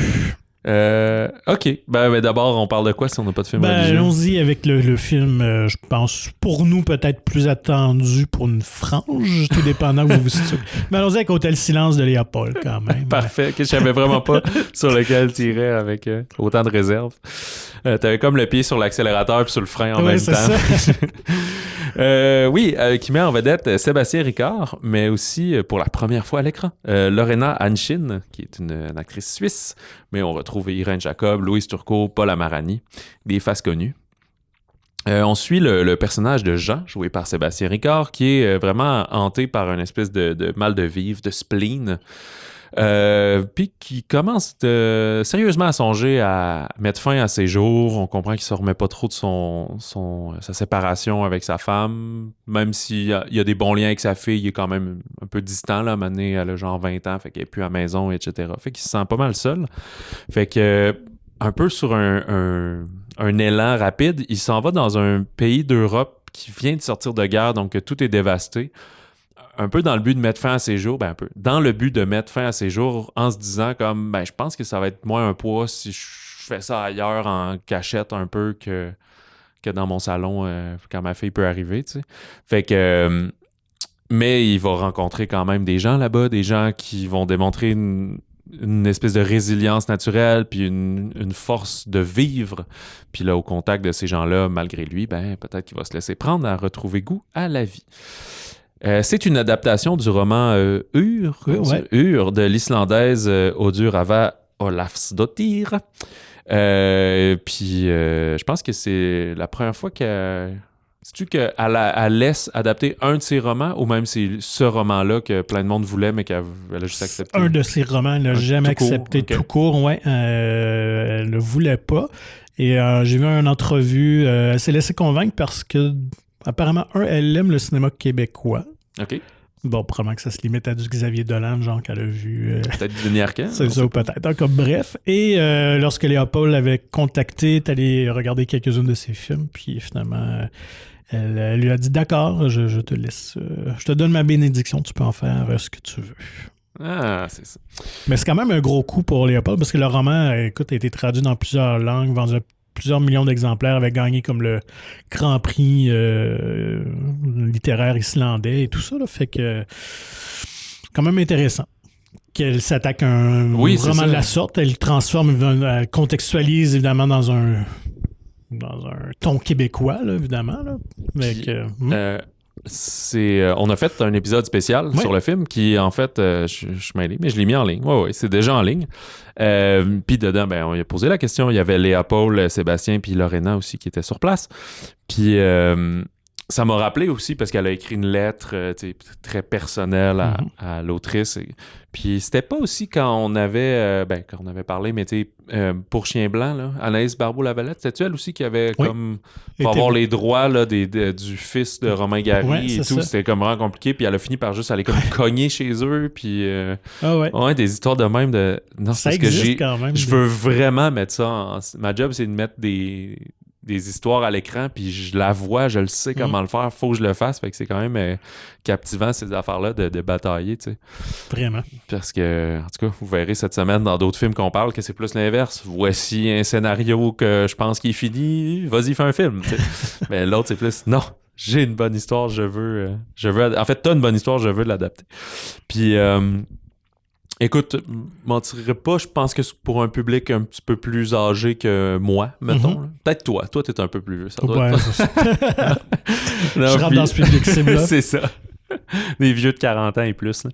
OK. Ben, d'abord, on parle de quoi si on n'a pas de film religieux? Allons-y avec le film, je pense, pour nous, peut-être plus attendu pour une frange, tout dépendant où vous vous situez. Mais allons-y avec Hôtel Silence de Léopold, quand même. Parfait, que je savais vraiment pas sur lequel tirer avec autant de réserve. T'avais comme le pied sur l'accélérateur puis sur le frein en même temps. Qui met en vedette Sébastien Ricard, mais aussi pour la première fois à l'écran, Lorena Hanshin, qui est une actrice suisse, mais on retrouve Irène Jacob, Louise Turcot, Paul Amarani, des faces connues. On suit le personnage de Jean, joué par Sébastien Ricard, qui est vraiment hanté par une espèce de mal de vivre, de spleen. Puis qui commence sérieusement à songer à mettre fin à ses jours. On comprend qu'il se remet pas trop de sa séparation avec sa femme, même s'il y a des bons liens avec sa fille, il est quand même un peu distant, là, à un moment donné, elle a genre 20 ans, fait qu'elle est plus à la maison, etc. Fait qu'il se sent pas mal seul. Fait que, un peu sur un élan rapide, il s'en va dans un pays d'Europe qui vient de sortir de guerre, donc tout est dévasté. Un peu dans le but de mettre fin à ses jours, un peu dans le but de mettre fin à ses jours en se disant comme, je pense que ça va être moins un poids si je fais ça ailleurs en cachette un peu que dans mon salon quand ma fille peut arriver, tu sais. Fait que, mais il va rencontrer quand même des gens là-bas, des gens qui vont démontrer une espèce de résilience naturelle, puis une force de vivre. Puis là, au contact de ces gens-là, malgré lui, peut-être qu'il va se laisser prendre à retrouver goût à la vie. C'est une adaptation du roman Ur de l'islandaise Audur Olafsdottir. Puis je pense que c'est la première fois sais-tu qu'elle laisse adapter un de ses romans, ou même c'est ce roman-là que plein de monde voulait, mais qu'elle a juste accepté? Un de ses romans, elle n'a jamais accepté tout court. Ouais, elle ne voulait pas. Et j'ai vu une entrevue, elle s'est laissée convaincre parce que apparemment, elle aime le cinéma québécois. OK. Bon, probablement que ça se limite à du Xavier Dolan, genre qu'elle a vu. Peut-être du Denis Arcand. C'est ça, peut-être. Donc, bref. Et lorsque Léopold l'avait contacté, elle est allé regarder quelques-unes de ses films, puis finalement, elle lui a dit d'accord, je te laisse. Je te donne ma bénédiction, tu peux en faire ce que tu veux. Ah, c'est ça. Mais c'est quand même un gros coup pour Léopold, parce que le roman, écoute, a été traduit dans plusieurs langues, vendu à plusieurs millions d'exemplaires, avait gagné comme le Grand Prix littéraire islandais et tout ça. Là, fait que quand même intéressant qu'elle s'attaque à un roman de la sorte. Elle le transforme, elle contextualise évidemment dans un ton québécois, là, évidemment. Là. On a fait un épisode spécial sur le film qui, en fait, je suis mêlé, mais je l'ai mis en ligne. Oui, c'est déjà en ligne. Puis dedans, on lui a posé la question. Il y avait Léopold, Sébastien, puis Lorena aussi qui étaient sur place. Puis ça m'a rappelé aussi parce qu'elle a écrit une lettre très personnelle à l'autrice. Puis c'était pas aussi quand on avait parlé, mais pour Chien Blanc, là, Anaïs Barbeau-Lavalette, c'était-tu elle aussi qui avait comme pour avoir les droits là, du fils de Romain Gary et tout, c'était comme vraiment compliqué. Puis elle a fini par juste aller comme cogner chez eux. Puis des histoires de même de. Non, ça c'est parce existe que quand même. Je veux vraiment mettre ça ma job, c'est de mettre des histoires à l'écran, puis je la vois, je le sais comment le faire, faut que je le fasse, fait que c'est quand même captivant ces affaires-là de batailler, tu sais. Vraiment. Parce que, en tout cas, vous verrez cette semaine dans d'autres films qu'on parle que c'est plus l'inverse. Voici un scénario que je pense qu'il est fini, vas-y, fais un film, tu sais. Mais l'autre, c'est plus, non, j'ai une bonne histoire, je veux en fait, t'as une bonne histoire, je veux l'adapter. Puis, écoute, je mentirais pas, je pense que pour un public un petit peu plus âgé que moi, mettons. Peut-être toi. Toi, t'es un peu plus vieux. Ça doit être... c'est ça. Je rentre dans ce public cible-là. C'est ça. Des vieux de 40 ans et plus.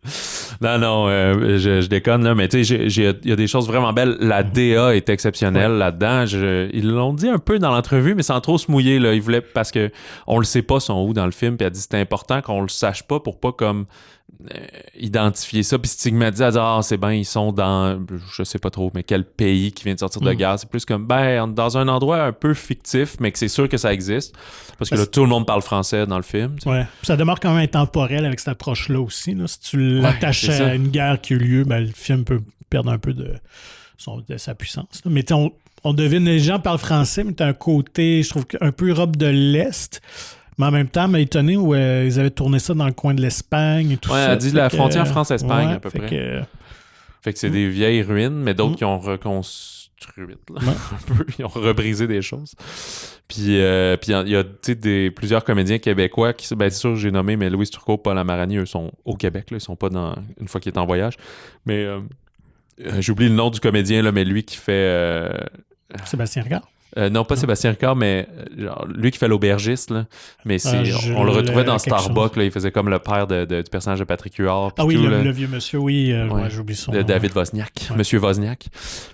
Là. Non, je déconne, là, mais tu sais, il y a des choses vraiment belles. La DA est exceptionnelle là-dedans. Ils l'ont dit un peu dans l'entrevue, mais sans trop se mouiller. Là. Ils voulaient, parce que on le sait pas son où dans le film, puis elle dit c'est important qu'on le sache pas pour pas comme identifier ça puis stigmatiser à dire c'est bien, ils sont dans je sais pas trop mais quel pays qui vient de sortir de guerre. C'est plus comme dans un endroit un peu fictif mais que c'est sûr que ça existe parce que là tout le monde parle français dans le film, tu sais. Ouais. Ça demeure quand même intemporel avec cette approche-là aussi là. Si tu l'attaches à une guerre qui a eu lieu, le film peut perdre un peu de sa puissance là. Mais on devine, les gens parlent français mais t'as un côté, je trouve, un peu Europe de l'Est. Mais en même temps, m'a étonné où ils avaient tourné ça dans le coin de l'Espagne et tout ça. Elle dit la frontière France-Espagne à peu près. Fait que c'est des vieilles ruines, mais d'autres qui ont reconstruites. Là, un peu. Ils ont rebrisé des choses. Puis il y a plusieurs comédiens québécois qui, c'est sûr, j'ai nommé, mais Louis Turcot, Paul Amarani, eux sont au Québec. Là, ils sont pas une fois qu'ils est en voyage. Mais j'oublie le nom du comédien, là, mais lui qui fait... Sébastien Ricard. Non, pas Sébastien Ricard, mais genre, lui qui fait l'aubergiste, là. Mais on le retrouvait dans Starbuck, là, il faisait comme le père du personnage de Patrick Huard. Ah oui, tout, le vieux monsieur, oui, j'oublie son nom. David Wozniak, Monsieur Wozniak.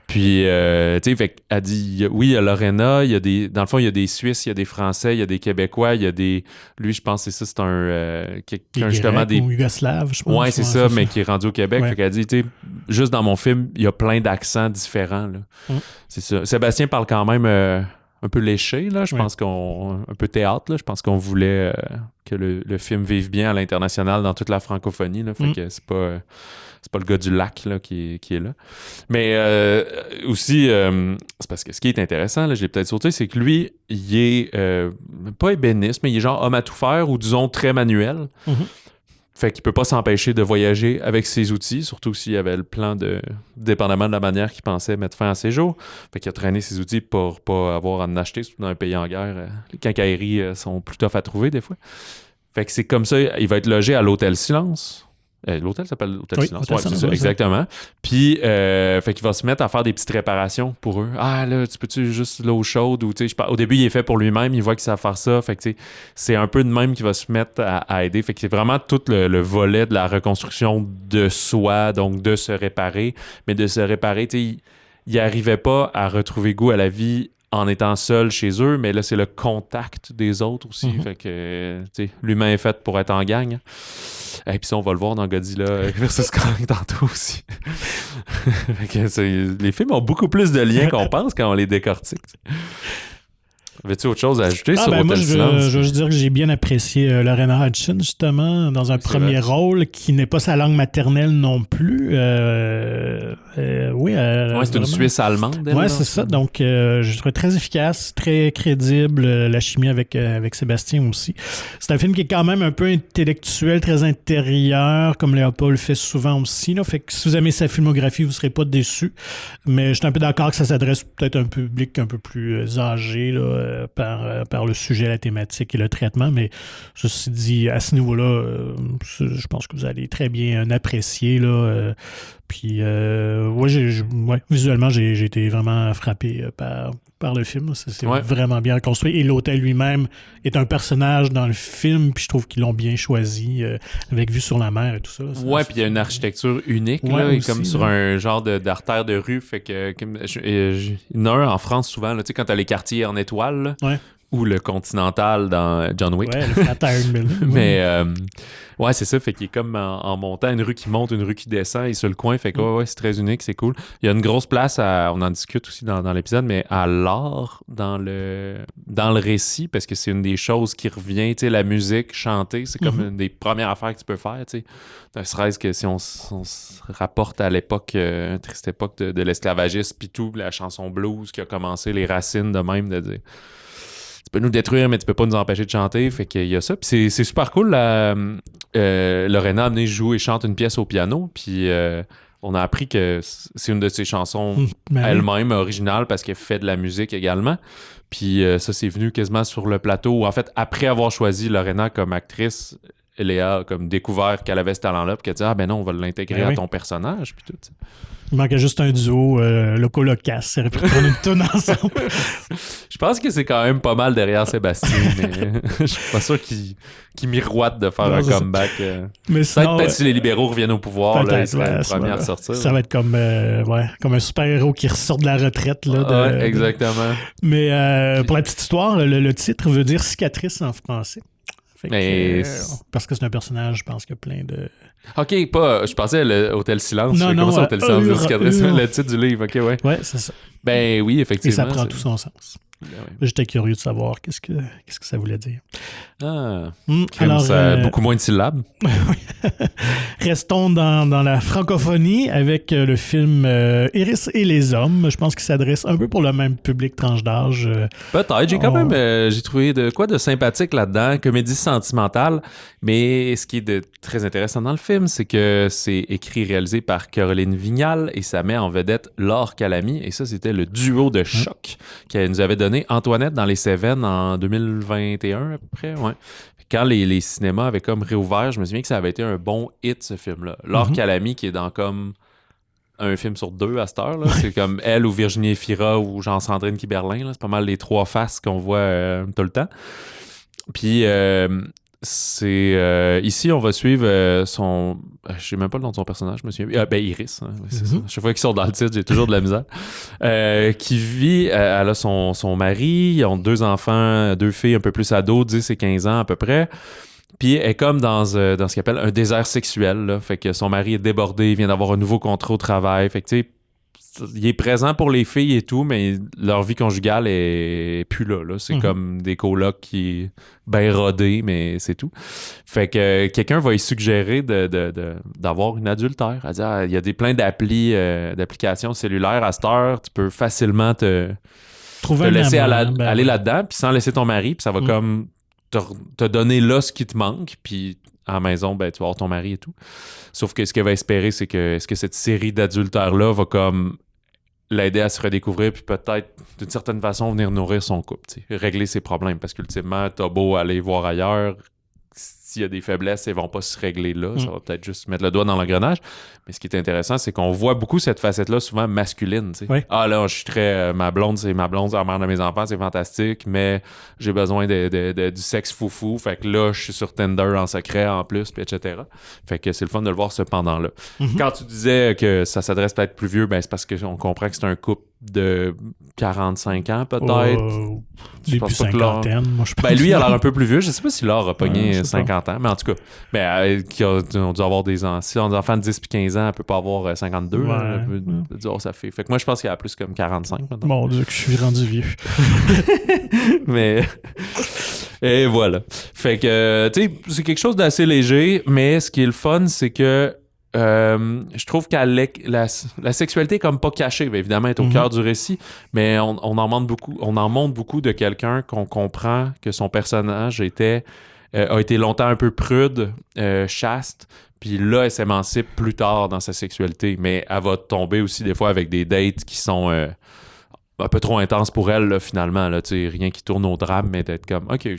Puis, tu sais, fait elle dit, oui, il y a Lorena, dans le fond, il y a des Suisses, il y a des Français, il y a des Québécois, il y a des... Lui, je pense que c'est ça, c'est quelqu'un justement des... ou Yougoslaves, je pense. Ouais, c'est ça, mais qui est rendu au Québec. Ouais. Fait qu'elle dit, tu sais, juste dans mon film, il y a plein d'accents différents, là. C'est ça. Sébastien parle quand même un peu léché, là. Je pense un peu théâtre, là. Je pense qu'on voulait que le film vive bien à l'international dans toute la francophonie, là. Fait que c'est pas le gars du lac, là, qui est là. Mais aussi, c'est parce que ce qui est intéressant, là, je l'ai peut-être sauté, c'est que lui, il est pas ébéniste, mais il est genre homme à tout faire, ou disons très manuel. Fait qu'il peut pas s'empêcher de voyager avec ses outils, surtout s'il avait le plan dépendamment de la manière qu'il pensait mettre fin à ses jours. Fait qu'il a traîné ses outils pour pas avoir à en acheter, surtout dans un pays en guerre. Les quincailleries sont plus tough à trouver des fois. Fait que c'est comme ça, il va être logé à l'Hôtel Silence. L'hôtel s'appelle l'Hôtel Silence. Ouais, c'est ça, exactement. Puis, fait qu'il va se mettre à faire des petites réparations pour eux. Ah, là, tu peux-tu juste l'eau chaude? Ou, tu sais, au début, il est fait pour lui-même, il voit qu'il sait faire ça. Fait que, tu sais, c'est un peu de même qu'il va se mettre à aider. Fait que c'est vraiment tout le volet de la reconstruction de soi, donc de se réparer. Mais de se réparer, tu sais, il n'arrivait pas à retrouver goût à la vie en étant seul chez eux, mais là, c'est le contact des autres aussi. Fait que, tu sais, l'humain est fait pour être en gang. Et puis ça, on va le voir dans Godzilla versus Kong tantôt aussi. Fait que les films ont beaucoup plus de liens qu'on pense quand on les décortique. Avais-tu autre chose à ajouter sur Hôtel Silence? Je veux juste dire que j'ai bien apprécié Lorena Hudson, justement, dans un premier rôle qui n'est pas sa langue maternelle non plus. C'est une Suisse allemande. Oui, c'est ça. Donc, je trouve très efficace, très crédible. La chimie avec Sébastien aussi. C'est un film qui est quand même un peu intellectuel, très intérieur, comme Léopold fait souvent aussi. Là. Fait que si vous aimez sa filmographie, vous ne serez pas déçus. Mais je suis un peu d'accord que ça s'adresse peut-être à un public un peu plus âgé, là, par le sujet, la thématique et le traitement. Mais ceci dit, à ce niveau-là, je pense que vous allez très bien apprécier, là. Puis, visuellement, j'ai été vraiment frappé par le film. C'est vraiment bien construit. Et l'hôtel lui-même est un personnage dans le film, puis je trouve qu'ils l'ont bien choisi, avec vue sur la mer et tout ça. Ouais, puis il y a une architecture unique, là, aussi, comme sur un genre d'artère de rue. Fait que, il y en a un en France souvent, là, tu sais, quand t'as les quartiers en étoile, là, ou le Continental dans John Wick. Ouais, le Flatiron Building. Mais, ouais, c'est ça. Fait qu'il est comme en montant, une rue qui monte, une rue qui descend, et sur le coin. Fait que, c'est très unique, c'est cool. Il y a une grosse place, on en discute aussi dans l'épisode, mais à l'art, dans le récit, parce que c'est une des choses qui revient, tu sais, la musique, chanter, c'est comme une des premières affaires que tu peux faire, tu sais. Ne serait-ce que si on se rapporte à l'époque, une triste époque de l'esclavagisme, puis tout, la chanson blues qui a commencé, les racines de même, de dire... Tu peux nous détruire, mais tu peux pas nous empêcher de chanter. Fait qu'il y a ça. Puis c'est super cool. Lorena a amené joue et chante une pièce au piano. Puis on a appris que c'est une de ses chansons elle-même originale parce qu'elle fait de la musique également. Puis ça, c'est venu quasiment sur le plateau. En fait, après avoir choisi Lorena comme actrice, Léa a comme découvert qu'elle avait ce talent-là. Puis qu'elle a dit, ah ben non, on va l'intégrer à ton personnage. Puis tout. Il manquait juste un duo loco-locace. Ça aurait pu prendre une tourne ensemble. Je pense que c'est quand même pas mal derrière Sébastien, mais je suis pas sûr qu'il miroite de faire un comeback. Mais sinon, peut-être si les libéraux reviennent au pouvoir, là, il serait le premier à sortir. Ça va être comme un super-héros qui ressort de la retraite. Là, exactement. Mais pour la petite histoire, le titre veut dire cicatrice en français. Parce que c'est un personnage, je pense, qui a plein de... OK, je pensais l'Hôtel Silence. Non, comment ça, Hôtel Silence? Le titre du livre, OK, ouais. Ouais, c'est ça. Ben oui, effectivement. Et ça prend tout son sens. Ben ouais. J'étais curieux de savoir qu'est-ce que ça voulait dire. Alors, ça beaucoup moins de syllabes. Restons dans la francophonie avec le film Iris et les hommes. Je pense qu'il s'adresse un peu pour le même public tranche d'âge. Peut-être. J'ai quand même j'ai trouvé de quoi de sympathique là-dedans. Comédie sentimentale. Mais ce qui est très intéressant dans le film, c'est que c'est écrit et réalisé par Caroline Vignal et ça met en vedette Laure Calamy. Et ça, c'était le duo de choc qu'elle nous avait donné Antoinette dans les Cévennes en 2021 à peu près. Ouais. Quand les cinémas avaient comme réouvert, je me souviens que ça avait été un bon hit, ce film-là. Laure Calamy qui est dans comme un film sur 2 à cette heure. Là. C'est comme elle ou Virginie Efira ou Jean-Sandrine Kiberlin. Là. C'est pas mal les 3 faces qu'on voit tout le temps. Puis ici, on va suivre son... Je sais même pas le nom de son personnage, je me souviens. Iris. Hein, oui, c'est ça. Chaque fois qu'ils sont dans le titre, j'ai toujours de la misère. Qui vit... elle a son mari, ils ont 2 enfants, 2 filles un peu plus ados, 10 et 15 ans à peu près. Puis elle est comme dans ce qu'elle appelle un désert sexuel. Là. Fait que son mari est débordé, il vient d'avoir un nouveau contrat au travail. Fait que tu sais, il est présent pour les filles et tout, mais leur vie conjugale est plus là. C'est comme des colocs qui bien rodés, mais c'est tout. Fait que quelqu'un va y suggérer d'avoir une adultère. Elle dit, il y a plein d'applications cellulaires à cette heure, tu peux facilement te laisser aller là-dedans, puis sans laisser ton mari, puis ça va comme te donner là ce qui te manque, puis à la maison, ben, tu vas avoir ton mari et tout. Sauf que ce qu'elle va espérer, c'est que cette série d'adultères-là va comme l'aider à se redécouvrir, puis peut-être, d'une certaine façon, venir nourrir son couple, régler ses problèmes. Parce qu'ultimement, t'as beau aller voir ailleurs, s'il y a des faiblesses, elles vont pas se régler là. Ça va peut-être juste mettre le doigt dans l'engrenage. Mais ce qui est intéressant, c'est qu'on voit beaucoup cette facette-là, souvent masculine. Oui. Ah là, je suis très... ma blonde, c'est la mère de mes enfants, c'est fantastique, mais j'ai besoin du sexe foufou. Fait que là, je suis sur Tinder en secret en plus, puis etc. Fait que c'est le fun de le voir cependant là. Quand tu disais que ça s'adresse peut-être plus vieux, ben c'est parce qu'on comprend que c'est un couple de 45 ans peut-être. Début cinquantaine, moi je pense. Ben lui, il a l'air un peu plus vieux. Je sais pas si Laure a pogné 50 ans, mais en tout cas, qui ont dû avoir si on a des enfants de 10 puis 15 ans, elle peut pas avoir 52. Ça fait. Fait que moi, je pense qu'il y a plus comme 45 maintenant. Mon Dieu, que je suis rendu vieux. Mais... Et voilà. Fait que, tu sais, c'est quelque chose d'assez léger, mais ce qui est le fun, c'est que je trouve que la sexualité est comme pas cachée. Bien, évidemment, elle est au cœur du récit, mais on en montre beaucoup de quelqu'un qu'on comprend que son personnage a été longtemps un peu prude, chaste, puis là, elle s'émancipe plus tard dans sa sexualité, mais elle va tomber aussi des fois avec des dates qui sont un peu trop intenses pour elle, là, finalement. Là, rien qui tourne au drame, mais d'être comme, OK,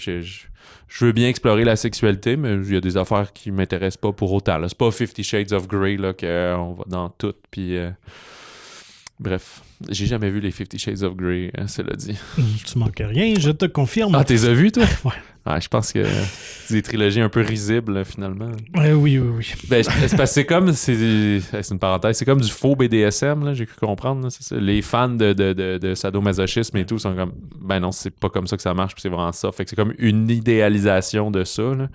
je veux bien explorer la sexualité, mais il y a des affaires qui m'intéressent pas pour autant. Là. C'est pas 50 Shades of Grey là, qu'on va dans tout, puis... Bref, j'ai jamais vu les 50 Shades of Grey, cela dit. Tu manques rien, je te confirme. Ah, t'es as vu, toi? Ouais. Ouais, je pense que c'est des trilogies un peu risibles, finalement. Oui. Ben, c'est comme... C'est une parenthèse. C'est comme du faux BDSM, là, j'ai cru comprendre. Là, c'est ça. Les fans de sadomasochisme et tout sont comme... Ben non, c'est pas comme ça que ça marche, puis c'est vraiment ça. Fait que c'est comme une idéalisation de ça, là.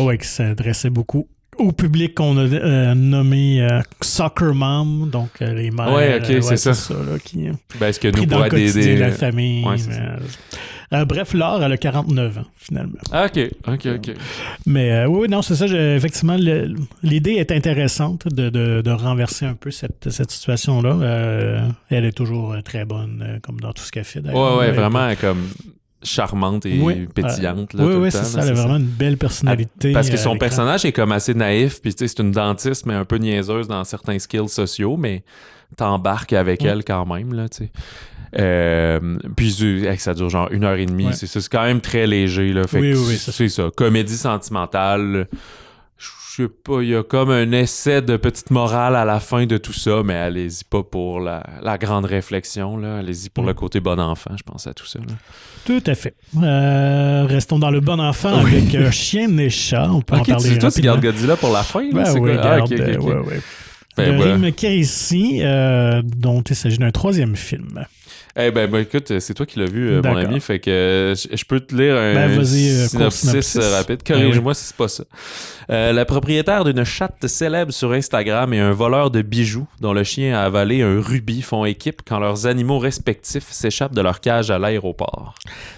Ouais, qui s'adressait beaucoup au public qu'on a nommé Soccer Mom, donc les mères. Ouais, ok, c'est ça. Là, qui est-ce que pris nous, dans le quotidien, la famille. Ouais, bref, Laure, elle a 49 ans, finalement. Ah, OK. Mais oui, non, c'est ça. Effectivement, l'idée est intéressante de renverser un peu cette situation-là. Elle est toujours très bonne, comme dans tout ce qu'elle fait. Ouais, vraiment, comme... charmante et pétillante. Là, oui, c'est ça. Elle a vraiment une belle personnalité. Parce que son personnage est comme assez naïf, puis c'est une dentiste, mais un peu niaiseuse dans certains skills sociaux, mais t'embarques avec elle quand même, là, tu sais. Puis ça dure genre 1h30. Ouais. C'est quand même très léger, là. Fait oui, c'est ça. Comédie sentimentale. Je sais pas, il y a comme un essai de petite morale à la fin de tout ça, mais allez-y pas pour la grande réflexion, là. Allez-y pour le côté bon enfant, je pense à tout ça, là. Tout à fait. Restons dans le bon enfant avec Chien et Chat. On peut en parler rapidement. Toi, tu gardes Godzilla pour la fin, là? C'est quoi? Garde, ouais. Ben, Rim Casey, dont il s'agit d'un 3e film. Écoute, c'est toi qui l'as vu, mon ami, fait que je peux te lire un synopsis rapide. Corrige-moi si c'est pas ça. La propriétaire d'une chatte célèbre sur Instagram et un voleur de bijoux dont le chien a avalé un rubis font équipe quand leurs animaux respectifs s'échappent de leur cage à l'aéroport.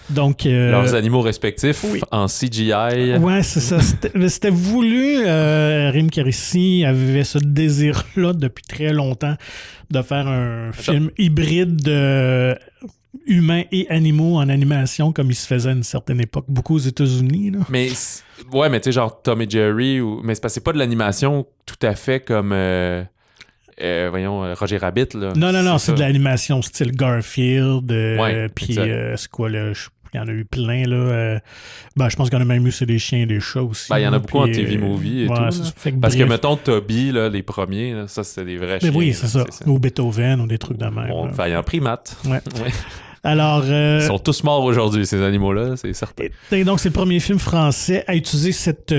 Donc, leurs animaux respectifs en CGI. Ouais, c'est ça. C'était voulu. Rim Casey avait ce désir-là depuis très longtemps de faire un film hybride de humains et animaux en animation comme il se faisait à une certaine époque, beaucoup aux États-Unis. Là. Mais tu sais, genre Tom et Jerry, mais c'est parce que c'est pas de l'animation tout à fait comme Roger Rabbit. Là. Non, c'est de l'animation style Garfield. Puis c'est quoi, il Il y en a eu plein, là. Je pense qu'il y en a même eu c'est des chiens et des chats aussi. Il y en a beaucoup en TV Movie et tout. Parce que, mettons, Toby, là, les premiers, là, ça, c'était des vrais chiens. Oui, c'est ça. Ou Beethoven, ou des trucs de même. Il y a un primate. Ouais. Alors, ils sont tous morts aujourd'hui, ces animaux-là, c'est certain. Et donc, c'est le premier film français à utiliser cette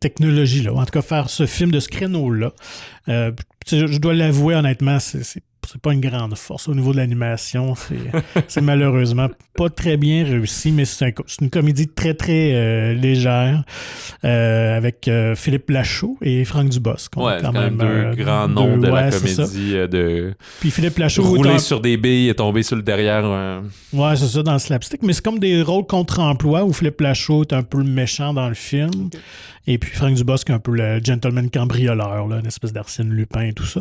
technologie-là, ou en tout cas faire ce film de ce créneau-là. Je dois l'avouer, honnêtement, c'est pas une grande force au niveau de l'animation. C'est malheureusement pas très bien réussi, mais c'est une comédie très, très légère avec Philippe Lachaud et Franck Dubosc. Quand même deux grands noms de la comédie. Puis Philippe Lachaud... Rouler sur des billes et tomber sur le derrière. Ouais, c'est ça, dans le slapstick. Mais c'est comme des rôles contre-emploi où Philippe Lachaud est un peu le méchant dans le film. Okay. Et puis Franck Dubosc est un peu le gentleman cambrioleur, là, une espèce d'Arsène Lupin et tout ça.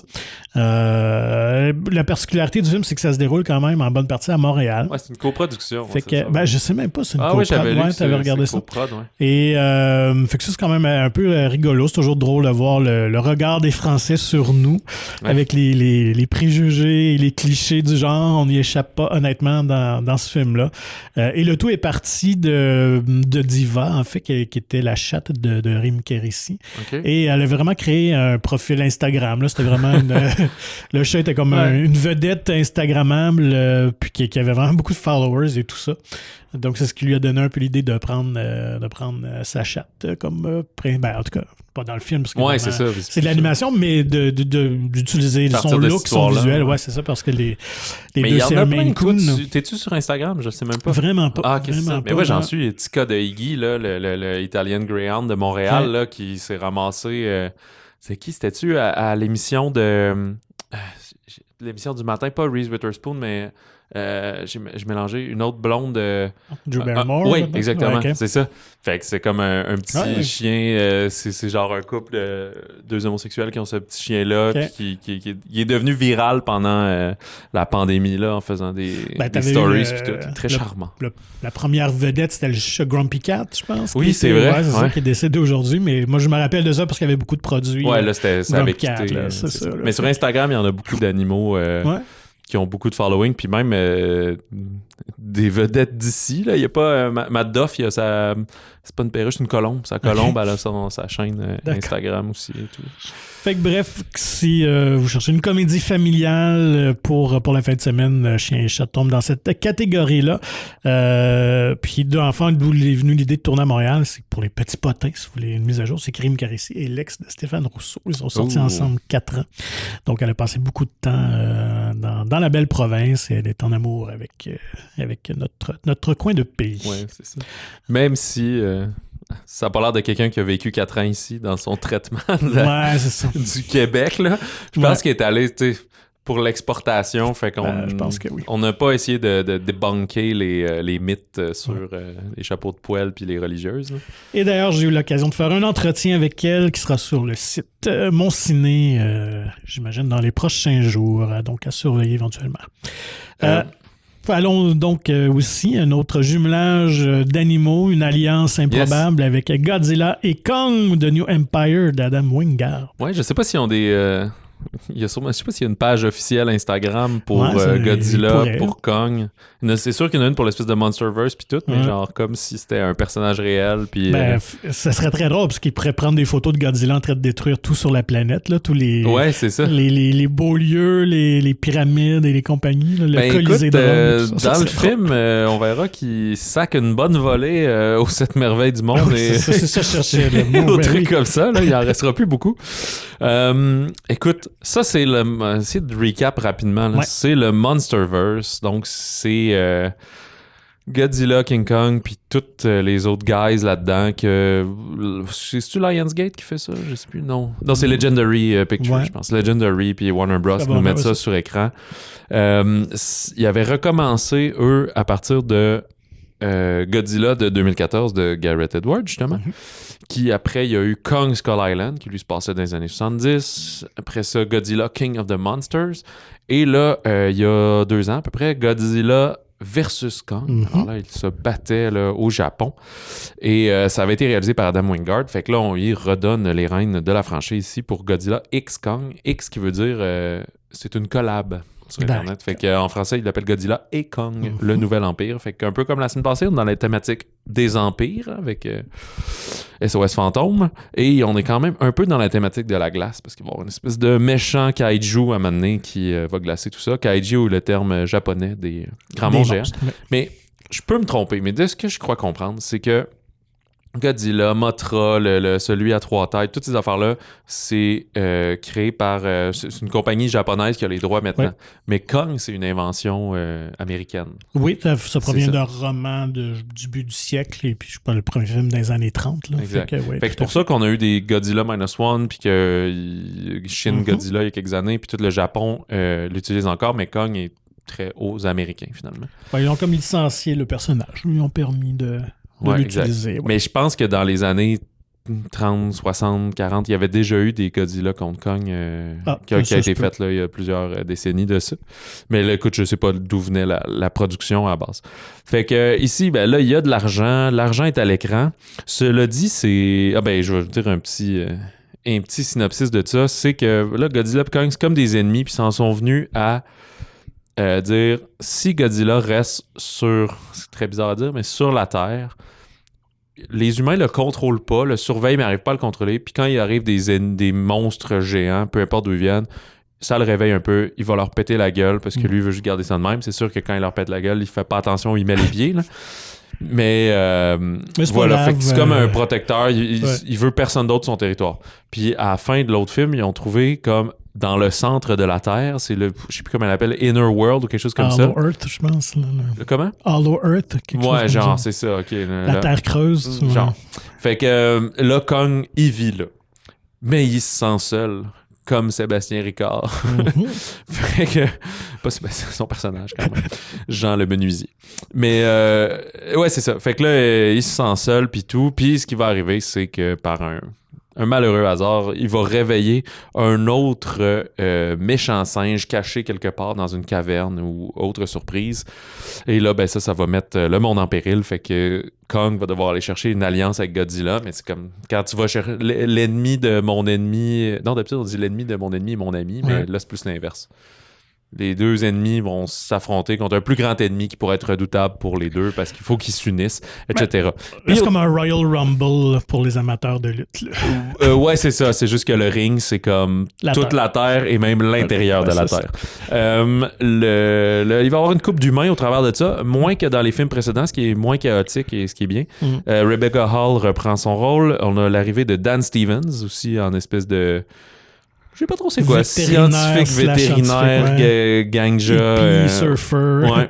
La particularité du film, c'est que ça se déroule quand même en bonne partie à Montréal. Ouais, c'est une coproduction. Fait que, je sais même pas si c'est une coprod. Oui, j'avais lu t'avais regardé ça. Coprod, ouais. Et fait que ça, c'est quand même un peu rigolo. C'est toujours drôle de voir le regard des Français sur nous, avec les préjugés et les clichés du genre. On n'y échappe pas, honnêtement, dans ce film-là. Et le tout est parti de Diva, en fait, qui était la chatte de Rim Kérissi. Okay. Et elle a vraiment créé un profil Instagram. Là. C'était vraiment le chat était comme une vedette Instagrammable, puis qui avait vraiment beaucoup de followers et tout ça. Donc, c'est ce qui lui a donné un peu l'idée de prendre sa chatte comme... en tout cas, pas dans le film, parce que c'est de l'animation, mais d'utiliser son look, son visuel. Ouais, c'est ça, parce que les deux, c'est un Maine Coon. T'es-tu sur Instagram? Je sais même pas. Vraiment pas. Ah, ok, c'est ça. Mais ouais, j'en suis. Le petit cas de Iggy, là, le Italian Greyhound de Montréal, là, qui s'est ramassé... c'est qui? C'était-tu à l'émission de... l'émission du matin, pas Reese Witherspoon, mais... j'ai mélangé une autre blonde. Drew Barrymore. Oui, exactement. Okay. C'est ça. Fait que c'est comme un petit chien. C'est genre un couple de deux homosexuels qui ont ce petit chien-là qui est devenu viral pendant la pandémie là, en faisant des stories. Très charmant. La première vedette, c'était le chat Grumpy Cat, je pense. Oui, c'est vrai. Ouais, c'est ça qui est décédé aujourd'hui. Mais moi, je me rappelle de ça parce qu'il y avait beaucoup de produits. Ouais, là, ça avait quitté. Cat, là, c'est ça, là. Mais sur Instagram, il y en a beaucoup d'animaux. Qui ont beaucoup de following, puis même des vedettes d'ici. Il n'y a pas... Matt Duff, il a sa... C'est pas une perruche, c'est une colombe. Sa colombe, elle a sa chaîne Instagram aussi et tout. Fait que bref, si vous cherchez une comédie familiale pour la fin de semaine, Chien et Chat tombe dans cette catégorie-là. Puis deux enfants, d'où est venue l'idée de tourner à Montréal, c'est pour les petits potins, si vous voulez une mise à jour, c'est Rim Kérissi et l'ex de Stéphane Rousseau. Ils sont sortis ensemble 4 ans. Donc elle a passé beaucoup de temps dans la belle province et elle est en amour avec notre coin de pays. Oui, c'est ça. Même si... ça n'a pas l'air de quelqu'un qui a vécu 4 ans ici dans son traitement du Québec. Là. Je pense qu'il est allé pour l'exportation. Fait qu'on je pense que oui. On n'a pas essayé de débunker les mythes sur les chapeaux de poêle puis les religieuses. Là. Et d'ailleurs, j'ai eu l'occasion de faire un entretien avec elle qui sera sur le site Mon Ciné, j'imagine, dans les prochains jours. Donc, à surveiller éventuellement. Allons donc aussi un autre jumelage d'animaux, une alliance improbable avec Godzilla et Kong de New Empire d'Adam Wingard. Ouais, je sais pas s'ils ont des... je sais pas s'il y a une page officielle Instagram pour Godzilla, pour Kong. C'est sûr qu'il y en a une pour l'espèce de Monsterverse puis tout, mais genre comme si c'était un personnage réel. Puis, ça serait très drôle parce qu'il pourrait prendre des photos de Godzilla en train de détruire tout sur la planète, là, tous les, c'est ça. les beaux lieux, les pyramides et les compagnies, là, le Colisée de Rome. Dans le film, on verra qu'il sac une bonne volée aux 7 merveilles du monde. Et c'est ça, je cherchais le mot. Au truc comme ça, là, il en restera plus beaucoup. Écoute, ça, c'est le... Essayez de recap rapidement. Là. C'est le Monsterverse. Donc, c'est Godzilla, King Kong, puis toutes les autres guys là-dedans. C'est-tu Lionsgate qui fait ça? Je sais plus. Non, c'est Legendary Pictures, je pense. Legendary puis Warner Bros. Nous mettent ça sur écran. Ils avaient recommencé, eux, à partir de Godzilla de 2014 de Gareth Edwards, justement. Qui, après, il y a eu Kong Skull Island, qui lui se passait dans les années 70. Après ça, Godzilla King of the Monsters. Et là, il y a 2 ans à peu près, Godzilla versus Kong. Alors là, il se battait là, au Japon. Et ça avait été réalisé par Adam Wingard. Fait que là, on y redonne les rênes de la franchise ici pour Godzilla X Kong. X qui veut dire c'est une collab. sur Internet. Fait qu'en français, il l'appelle Godzilla et Kong, le nouvel empire. Fait qu'un peu comme la semaine passée, on est dans la thématique des empires avec SOS Fantôme. Et on est quand même un peu dans la thématique de la glace parce qu'il va y avoir une espèce de méchant kaiju à un moment donné qui va glacer tout ça. Kaiju ou le terme japonais des grands monstres géants. Mais je peux me tromper, mais de ce que je crois comprendre, c'est que Godzilla, Mothra, celui à 3 têtes, toutes ces affaires-là, c'est créé par... c'est une compagnie japonaise qui a les droits maintenant. Ouais. Mais Kong, c'est une invention américaine. Oui, ça provient d'un roman du début du siècle, et puis je sais pas, le premier film des années 30. Là. Exact. Fait que c'est pour ça qu'on a eu des Godzilla -1, puis que Shin Godzilla, il y a quelques années, puis tout le Japon l'utilise encore, mais Kong est très aux Américains, finalement. Ouais, ils ont comme licencié le personnage. Ils ont permis de l'utiliser. Ouais. Mais je pense que dans les années 30, 60, 40, il y avait déjà eu des Godzilla contre Kong qui a été fait là, il y a plusieurs décennies de ça. Mais là, écoute, je sais pas d'où venait la production à la base. Fait que ici, ben là, il y a de l'argent. L'argent est à l'écran. Cela dit, c'est... je vais vous dire un petit synopsis de ça. C'est que là, Godzilla et Kong, c'est comme des ennemis, puis ils s'en sont venus à dire, si Godzilla reste sur... C'est très bizarre à dire, mais sur la Terre... Les humains le contrôlent pas, le surveillent, mais n'arrivent pas à le contrôler. Puis quand il arrive des monstres géants, peu importe d'où ils viennent, ça le réveille un peu. Il va leur péter la gueule parce que lui, il veut juste garder ça de même. C'est sûr que quand il leur pète la gueule, il fait pas attention où il met les pieds. Là. Mais voilà, fait que c'est comme un protecteur. Il veut personne d'autre sur son territoire. Puis à la fin de l'autre film, ils ont trouvé comme dans le centre de la Terre, c'est le, je sais plus comment elle l'appelle, Inner World ou quelque chose comme ça. Hollow Earth, je pense. Comment? Hollow Earth, quelque chose comme genre, ça. c'est ça, ok. La Terre creuse. Genre. Fait que là, Kong, il vit là. Mais il se sent seul, comme Sébastien Ricard. Fait que, pas Sébastien, son personnage quand même. Jean le menuisier. Mais ouais, c'est ça. Fait que là, il se sent seul, puis tout. Puis ce qui va arriver, c'est que par un malheureux hasard, il va réveiller un autre méchant singe caché quelque part dans une caverne ou autre surprise. Et là, ben ça va mettre le monde en péril. Fait que Kong va devoir aller chercher une alliance avec Godzilla. Mais c'est comme quand tu vas chercher l'ennemi de mon ennemi... Non, d'habitude, on dit l'ennemi de mon ennemi est mon ami, mais là, c'est plus l'inverse. Les deux ennemis vont s'affronter contre un plus grand ennemi qui pourrait être redoutable pour les deux parce qu'il faut qu'ils s'unissent, etc. C'est comme un Royal Rumble pour les amateurs de lutte. Ouais, c'est ça. C'est juste que le ring, c'est comme toute la Terre et même l'intérieur de la Terre. Il va y avoir une couple d'humains au travers de ça, moins que dans les films précédents, ce qui est moins chaotique et ce qui est bien. Rebecca Hall reprend son rôle. On a l'arrivée de Dan Stevens aussi en espèce de... Je sais pas trop c'est quoi. Scientifique, vétérinaire, gangja. Surfer. Ouais.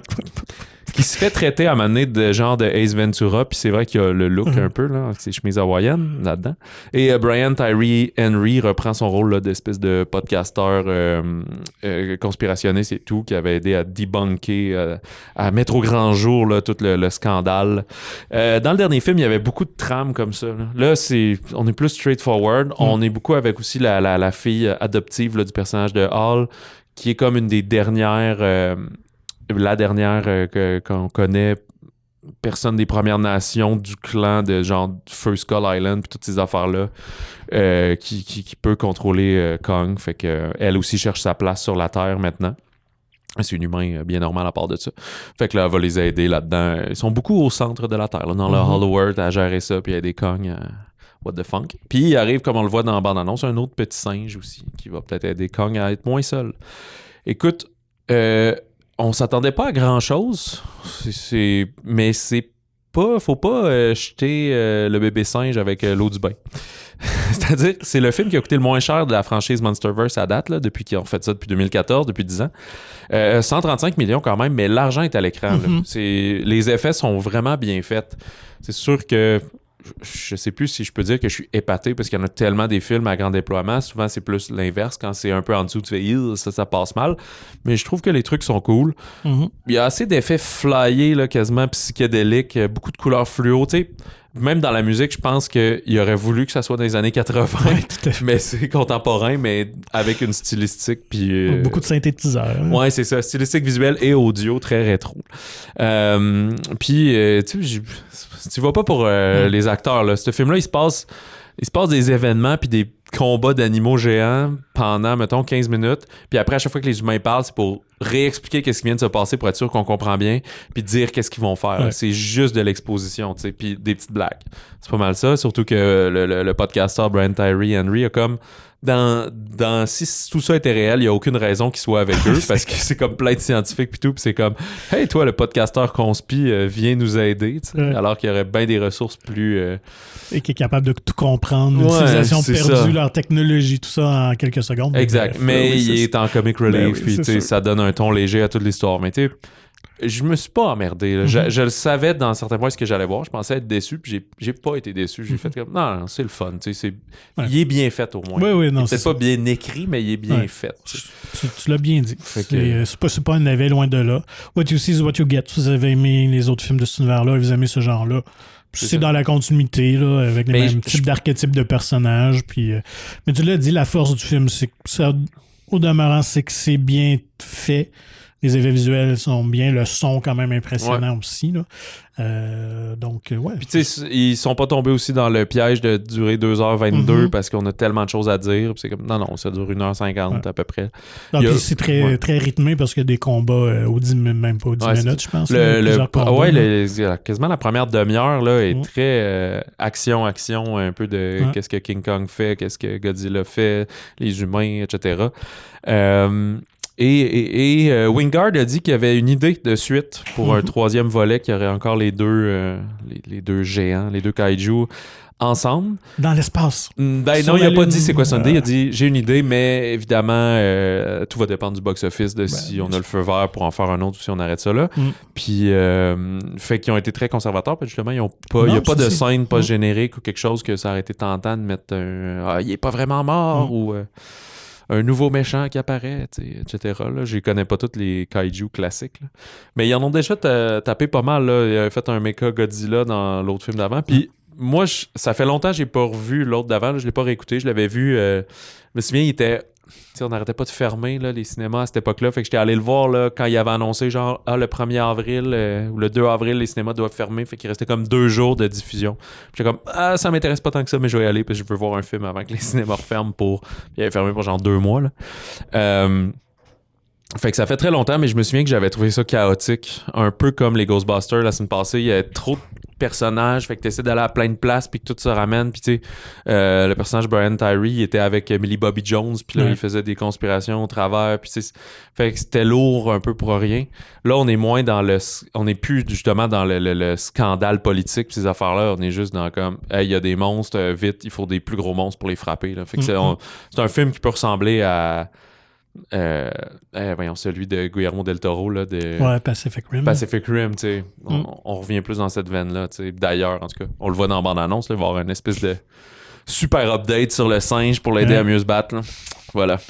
Qui se fait traiter à un moment donné de genre de Ace Ventura, puis c'est vrai qu'il y a le look un peu, là, avec ses chemises hawaïennes là-dedans. Et Brian Tyree Henry reprend son rôle là, d'espèce de podcasteur conspirationniste et tout, qui avait aidé à debunker, à mettre au grand jour là, tout le scandale. Dans le dernier film, il y avait beaucoup de trames comme ça. Là, on est plus straightforward. On est beaucoup avec aussi la fille adoptive là, du personnage de Hall, qui est comme une des dernières... la dernière qu'on connaît, personne des Premières Nations du clan de genre First Skull Island puis toutes ces affaires-là qui peut contrôler Kong. Fait que elle aussi cherche sa place sur la Terre maintenant. C'est une humain bien normal à part de ça. Fait que là, elle va les aider là-dedans. Ils sont beaucoup au centre de la Terre, là, dans le Hollow Earth, à gérer ça, puis aider Kong what the funk. Puis il arrive, comme on le voit dans la bande-annonce, un autre petit singe aussi qui va peut-être aider Kong à être moins seul. Écoute, on s'attendait pas à grand-chose, mais c'est pas... Faut pas jeter le bébé singe avec l'eau du bain. C'est-à-dire, c'est le film qui a coûté le moins cher de la franchise Monsterverse à date, là, depuis qu'ils ont fait ça depuis 2014, depuis 10 ans. 135 millions quand même, mais l'argent est à l'écran. Les effets sont vraiment bien faits. C'est sûr que je sais plus si je peux dire que je suis épaté parce qu'il y en a tellement des films à grand déploiement. Souvent, c'est plus l'inverse. Quand c'est un peu en dessous, tu fais ça passe mal. Mais je trouve que les trucs sont cool. Il y a assez d'effets flyés, là, quasiment psychédéliques. Beaucoup de couleurs fluo. Tu sais, même dans la musique, je pense qu'il aurait voulu que ça soit dans les années 80. Mais c'est contemporain, mais avec une stylistique. Puis, beaucoup de synthétiseurs. Hein. Ouais, c'est ça. Stylistique visuelle et audio, très rétro. Puis, tu vas pas pour les acteurs. Là. Ce film-là, il se passe des événements puis des combats d'animaux géants pendant, mettons, 15 minutes. Puis après, à chaque fois que les humains parlent, c'est pour réexpliquer qu'est-ce qui vient de se passer pour être sûr qu'on comprend bien, puis dire qu'est-ce qu'ils vont faire. Ouais. C'est juste de l'exposition, tu sais, puis des petites blagues. C'est pas mal ça, surtout que le podcasteur Brian Tyree Henry a comme... si tout ça était réel, il n'y a aucune raison qu'il soit avec eux parce que c'est comme plein de scientifiques pis tout, pis c'est comme hey toi le podcasteur conspi viens nous aider, alors qu'il y aurait bien des ressources plus et qui est capable de tout comprendre, une civilisation perdue, leur technologie, tout ça en quelques secondes. Exact, mais il est en comic relief, puis sûr. Ça donne un ton léger à toute l'histoire, mais tu sais je me suis pas emmerdé. Je le savais dans certains points ce que j'allais voir. Je pensais être déçu, puis j'ai pas été déçu. J'ai fait comme non, c'est le fun. Il est bien fait au moins. Oui, non, il est peut-être pas bien écrit, mais il est bien fait. Tu l'as bien dit. C'est pas un navet loin de là. What you see is what you get. Vous avez aimé les autres films de cet univers-là, vous aimez ce genre-là. C'est dans la continuité, là, avec les mêmes types d'archétypes de personnages. Puis, mais tu l'as dit, la force du film, c'est que ça, au demeurant, c'est que c'est bien fait. Les effets visuels sont bien, le son quand même impressionnant aussi. Là. Donc, ouais. Puis tu sais, ils sont pas tombés aussi dans le piège de durer 2h22 parce qu'on a tellement de choses à dire. Puis c'est comme, non, ça dure 1h50 à peu près. Puis c'est très rythmé parce qu'il y a des combats même pas aux 10 minutes, je pense. Quasiment la première demi-heure là, est très action, un peu de qu'est-ce que King Kong fait, qu'est-ce que Godzilla fait, les humains, etc. Et Wingard a dit qu'il y avait une idée de suite pour un troisième volet, qu'il y aurait encore les deux géants, les deux kaiju ensemble. Dans l'espace. Non, il n'a pas dit c'est quoi son idée. Il a dit j'ai une idée, mais évidemment, tout va dépendre du box-office, de si on a le feu vert pour en faire un autre ou si on arrête ça là. Puis, fait qu'ils ont été très conservateurs, puis justement, il n'y a pas de scène post-générique ou quelque chose que ça aurait été tentant de mettre il n'est pas vraiment mort ou... un nouveau méchant qui apparaît, etc. Là. Je ne connais pas tous les kaiju classiques. Là. Mais ils en ont déjà tapé pas mal. Là. Ils avaient fait un Mecha Godzilla dans l'autre film d'avant. Puis moi, ça fait longtemps que j'ai pas revu l'autre d'avant. Là. Je l'ai pas réécouté. Je l'avais vu... je me souviens, il était... on n'arrêtait pas de fermer là, les cinémas à cette époque-là. Fait que j'étais allé le voir là, quand il avait annoncé genre le 1er avril ou le 2 avril, les cinémas doivent fermer. Fait qu'il restait comme 2 jours de diffusion. J'étais comme ça m'intéresse pas tant que ça, mais je vais y aller parce que je veux voir un film avant que les cinémas referment pour. Il avait fermé pour genre 2 mois. Là. Fait que ça fait très longtemps, mais je me souviens que j'avais trouvé ça chaotique. Un peu comme les Ghostbusters la semaine passée. Il y avait trop de personnages, fait que t'essaies d'aller à plein de places puis que tout se ramène. Puis tu sais, le personnage Brian Tyree, il était avec Millie Bobby Jones, puis là, il faisait des conspirations au travers. Puis tu sais, fait que c'était lourd un peu pour rien. Là, on est moins dans on est plus justement dans le scandale politique pis ces affaires-là. On est juste dans comme, il y a des monstres, vite, il faut des plus gros monstres pour les frapper. Là. Fait que c'est un film qui peut ressembler à... voyons, celui de Guillermo del Toro là, Pacific Rim. Pacific Rim, tu sais. On revient plus dans cette veine-là, tu sais. D'ailleurs, en tout cas, on le voit dans la bande-annonce, là, il va y avoir une espèce de super update sur le singe pour l'aider à mieux se battre. Là. Voilà.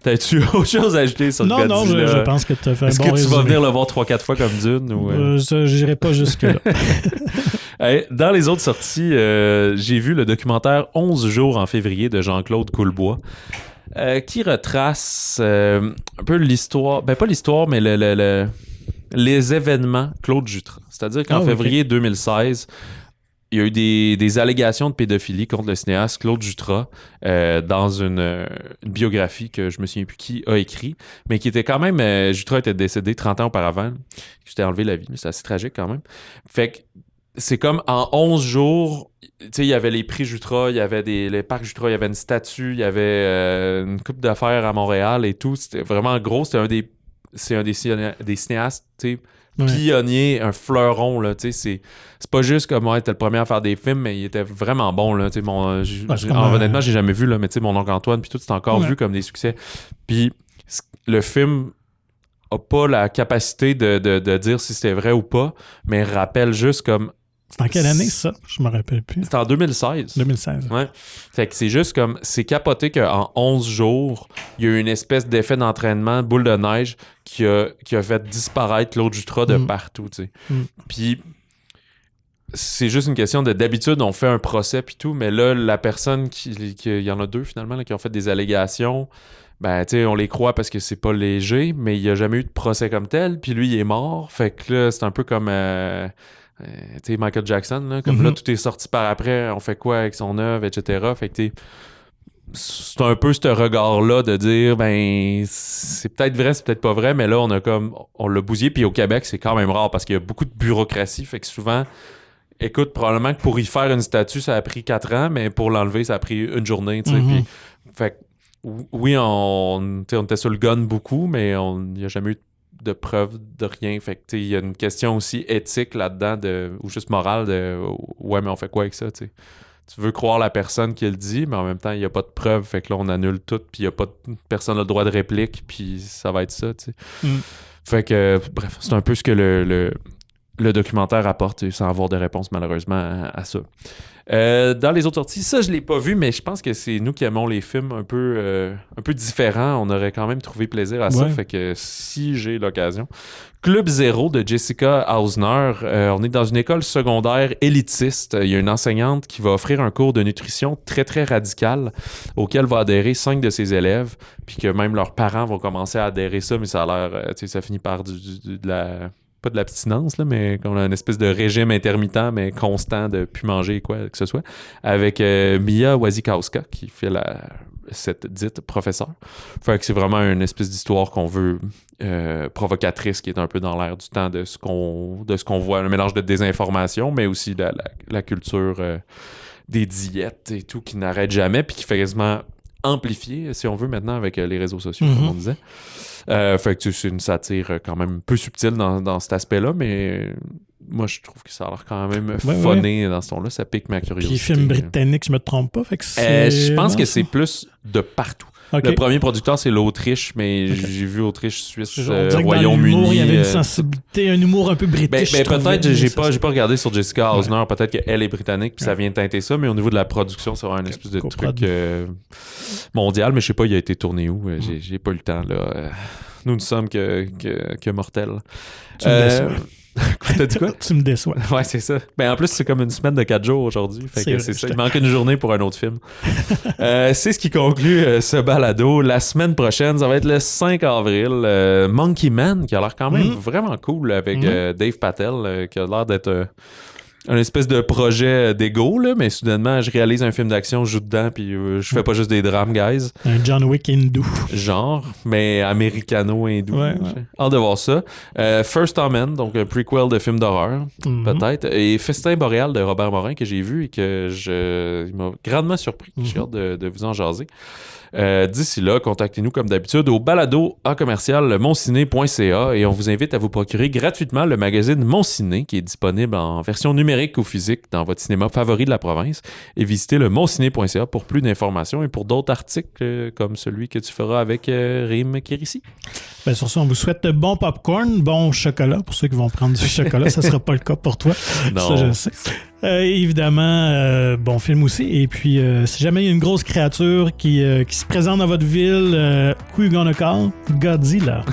T'as-tu autre chose à ajouter sur Godzilla? Non, je pense que tu as fait un bon résumé. Est-ce que tu vas venir le voir 3-4 fois comme Dune? Ou j'irai pas jusque-là. Dans les autres sorties, j'ai vu le documentaire 11 jours en février de Jean-Claude Coulbois. Qui retrace un peu l'histoire, pas l'histoire, mais les événements Claude Jutras. C'est-à-dire qu'en février 2016, il y a eu des allégations de pédophilie contre le cinéaste Claude Jutras dans une biographie que je me souviens plus qui a écrit, mais qui était quand même... Jutras était décédé 30 ans auparavant. Il s'était enlevé la vie, mais c'est assez tragique quand même. Fait que c'est comme en 11 jours, tu sais, il y avait les prix Jutras, il y avait les parcs Jutras, il y avait une statue, il y avait une coupe d'affaires à Montréal et tout. C'était vraiment gros. C'est un des cinéastes, tu sais, pionnier, un fleuron, là, tu sais. C'est pas juste comme, il était le premier à faire des films, mais il était vraiment bon, là, tu sais. Honnêtement, j'ai jamais vu, là, mais tu sais, mon oncle Antoine, puis tout, c'est encore vu comme des succès. Puis le film a pas la capacité de dire si c'était vrai ou pas, mais rappelle juste comme... C'est en quelle année, ça? Je me rappelle plus. C'est en 2016. 2016. Ouais. Fait que c'est juste comme... C'est capoté qu'en 11 jours, il y a eu une espèce d'effet d'entraînement, boule de neige, qui a fait disparaître Claude Jutras de partout, tu sais. Puis... C'est juste une question d'habitude, on fait un procès puis tout, mais là, la personne il y en a 2 finalement là, qui ont fait des allégations, ben tu sais, on les croit parce que c'est pas léger, mais il n'y a jamais eu de procès comme tel, puis lui, il est mort, fait que là, c'est un peu comme... tu sais, Michael Jackson, là, comme là, tout est sorti par après, on fait quoi avec son œuvre, etc. Fait que c'est un peu ce regard-là de dire, ben, c'est peut-être vrai, c'est peut-être pas vrai, mais là, on l'a bousillé. Puis au Québec, c'est quand même rare parce qu'il y a beaucoup de bureaucratie. Fait que souvent, écoute, probablement que pour y faire une statue, ça a pris 4 ans, mais pour l'enlever, ça a pris une journée, tu sais. Puis, fait que, oui, on était sur le gun beaucoup, mais il n'y a jamais eu de preuve de rien. Fait que, il y a une question aussi éthique là-dedans, ou juste morale, ouais, mais on fait quoi avec ça, tu sais? Tu veux croire la personne qui le dit, mais en même temps, il n'y a pas de preuve. Fait que là, on annule tout, puis il n'y a pas personne n'a le droit de réplique, puis ça va être ça, tu sais. Fait que, bref, c'est un peu ce que le documentaire apporte, sans avoir de réponse, malheureusement, à ça. Dans les autres sorties, ça, je l'ai pas vu, mais je pense que c'est nous qui aimons les films un peu différents. On aurait quand même trouvé plaisir à ça. Ouais. Fait que si j'ai l'occasion. Club Zéro de Jessica Hausner. On est dans une école secondaire élitiste. Il y a une enseignante qui va offrir un cours de nutrition très, très radical auquel va adhérer 5 de ses élèves, puis que même leurs parents vont commencer à adhérer ça, mais ça a l'air, tu sais, ça finit par de la... pas de l'abstinence, là, mais comme une espèce de régime intermittent, mais constant de plus manger quoi que ce soit, avec Mia Wasikowska, qui fait cette dite professeure. Fait que c'est vraiment une espèce d'histoire qu'on veut provocatrice, qui est un peu dans l'air du temps de ce qu'on voit, un mélange de désinformation, mais aussi de la culture des diètes et tout, qui n'arrête jamais, puis qui fait quasiment amplifier, si on veut, maintenant, avec les réseaux sociaux, comme on disait. Fait que c'est une satire quand même peu subtile dans cet aspect-là, mais moi, je trouve que ça a l'air quand même funné dans ce ton-là. Ça pique ma curiosité. Puis film britannique, je me trompe pas. Fait que je pense que c'est plus de partout. Okay. Le premier producteur, c'est l'Autriche, mais j'ai vu Autriche, Suisse, Royaume-Uni. Il y avait une sensibilité, un humour un peu british. Peut-être, j'ai pas regardé sur Jessica Hausner, peut-être qu'elle est britannique, puis ça vient teinter ça, mais au niveau de la production, c'est vraiment une espèce de truc mondial, mais je sais pas, il a été tourné où. J'ai pas eu le temps, là. Nous ne sommes que mortels. Tu me déçois. T'as dit quoi? Tu me déçois. Ouais, c'est ça. Ben, en plus, c'est comme une semaine de 4 jours aujourd'hui. Fait que c'est ça. Il manque une journée pour un autre film. C'est ce qui conclut ce balado. La semaine prochaine, ça va être le 5 avril. Monkey Man, qui a l'air quand même vraiment cool, avec Dave Patel, qui a l'air d'être un espèce de projet d'ego, là, mais soudainement, je réalise un film d'action, je joue dedans, puis je fais pas juste des drames, guys. Un John Wick hindou. Genre, mais américano-hindou. Ouais. Hâte de voir ça. First Omen, donc un prequel de film d'horreur, peut-être. Et Festin boréal de Robert Morin, que j'ai vu et il m'a grandement surpris. J'ai hâte de vous en jaser. D'ici là, contactez-nous comme d'habitude au balado@monciné.ca et on vous invite à vous procurer gratuitement le magazine Mon Ciné, qui est disponible en version numérique ou physique dans votre cinéma favori de la province, et visitez le monciné.ca pour plus d'informations et pour d'autres articles comme celui que tu feras avec Rim Kérissi. Ben sur ça, on vous souhaite bon popcorn, bon chocolat pour ceux qui vont prendre du chocolat. Ça sera pas le cas pour toi. Non. Ça, je le sais. Évidemment, bon film aussi. Et puis, si jamais il y a une grosse créature qui se présente dans votre ville, who you gonna call? Godzilla.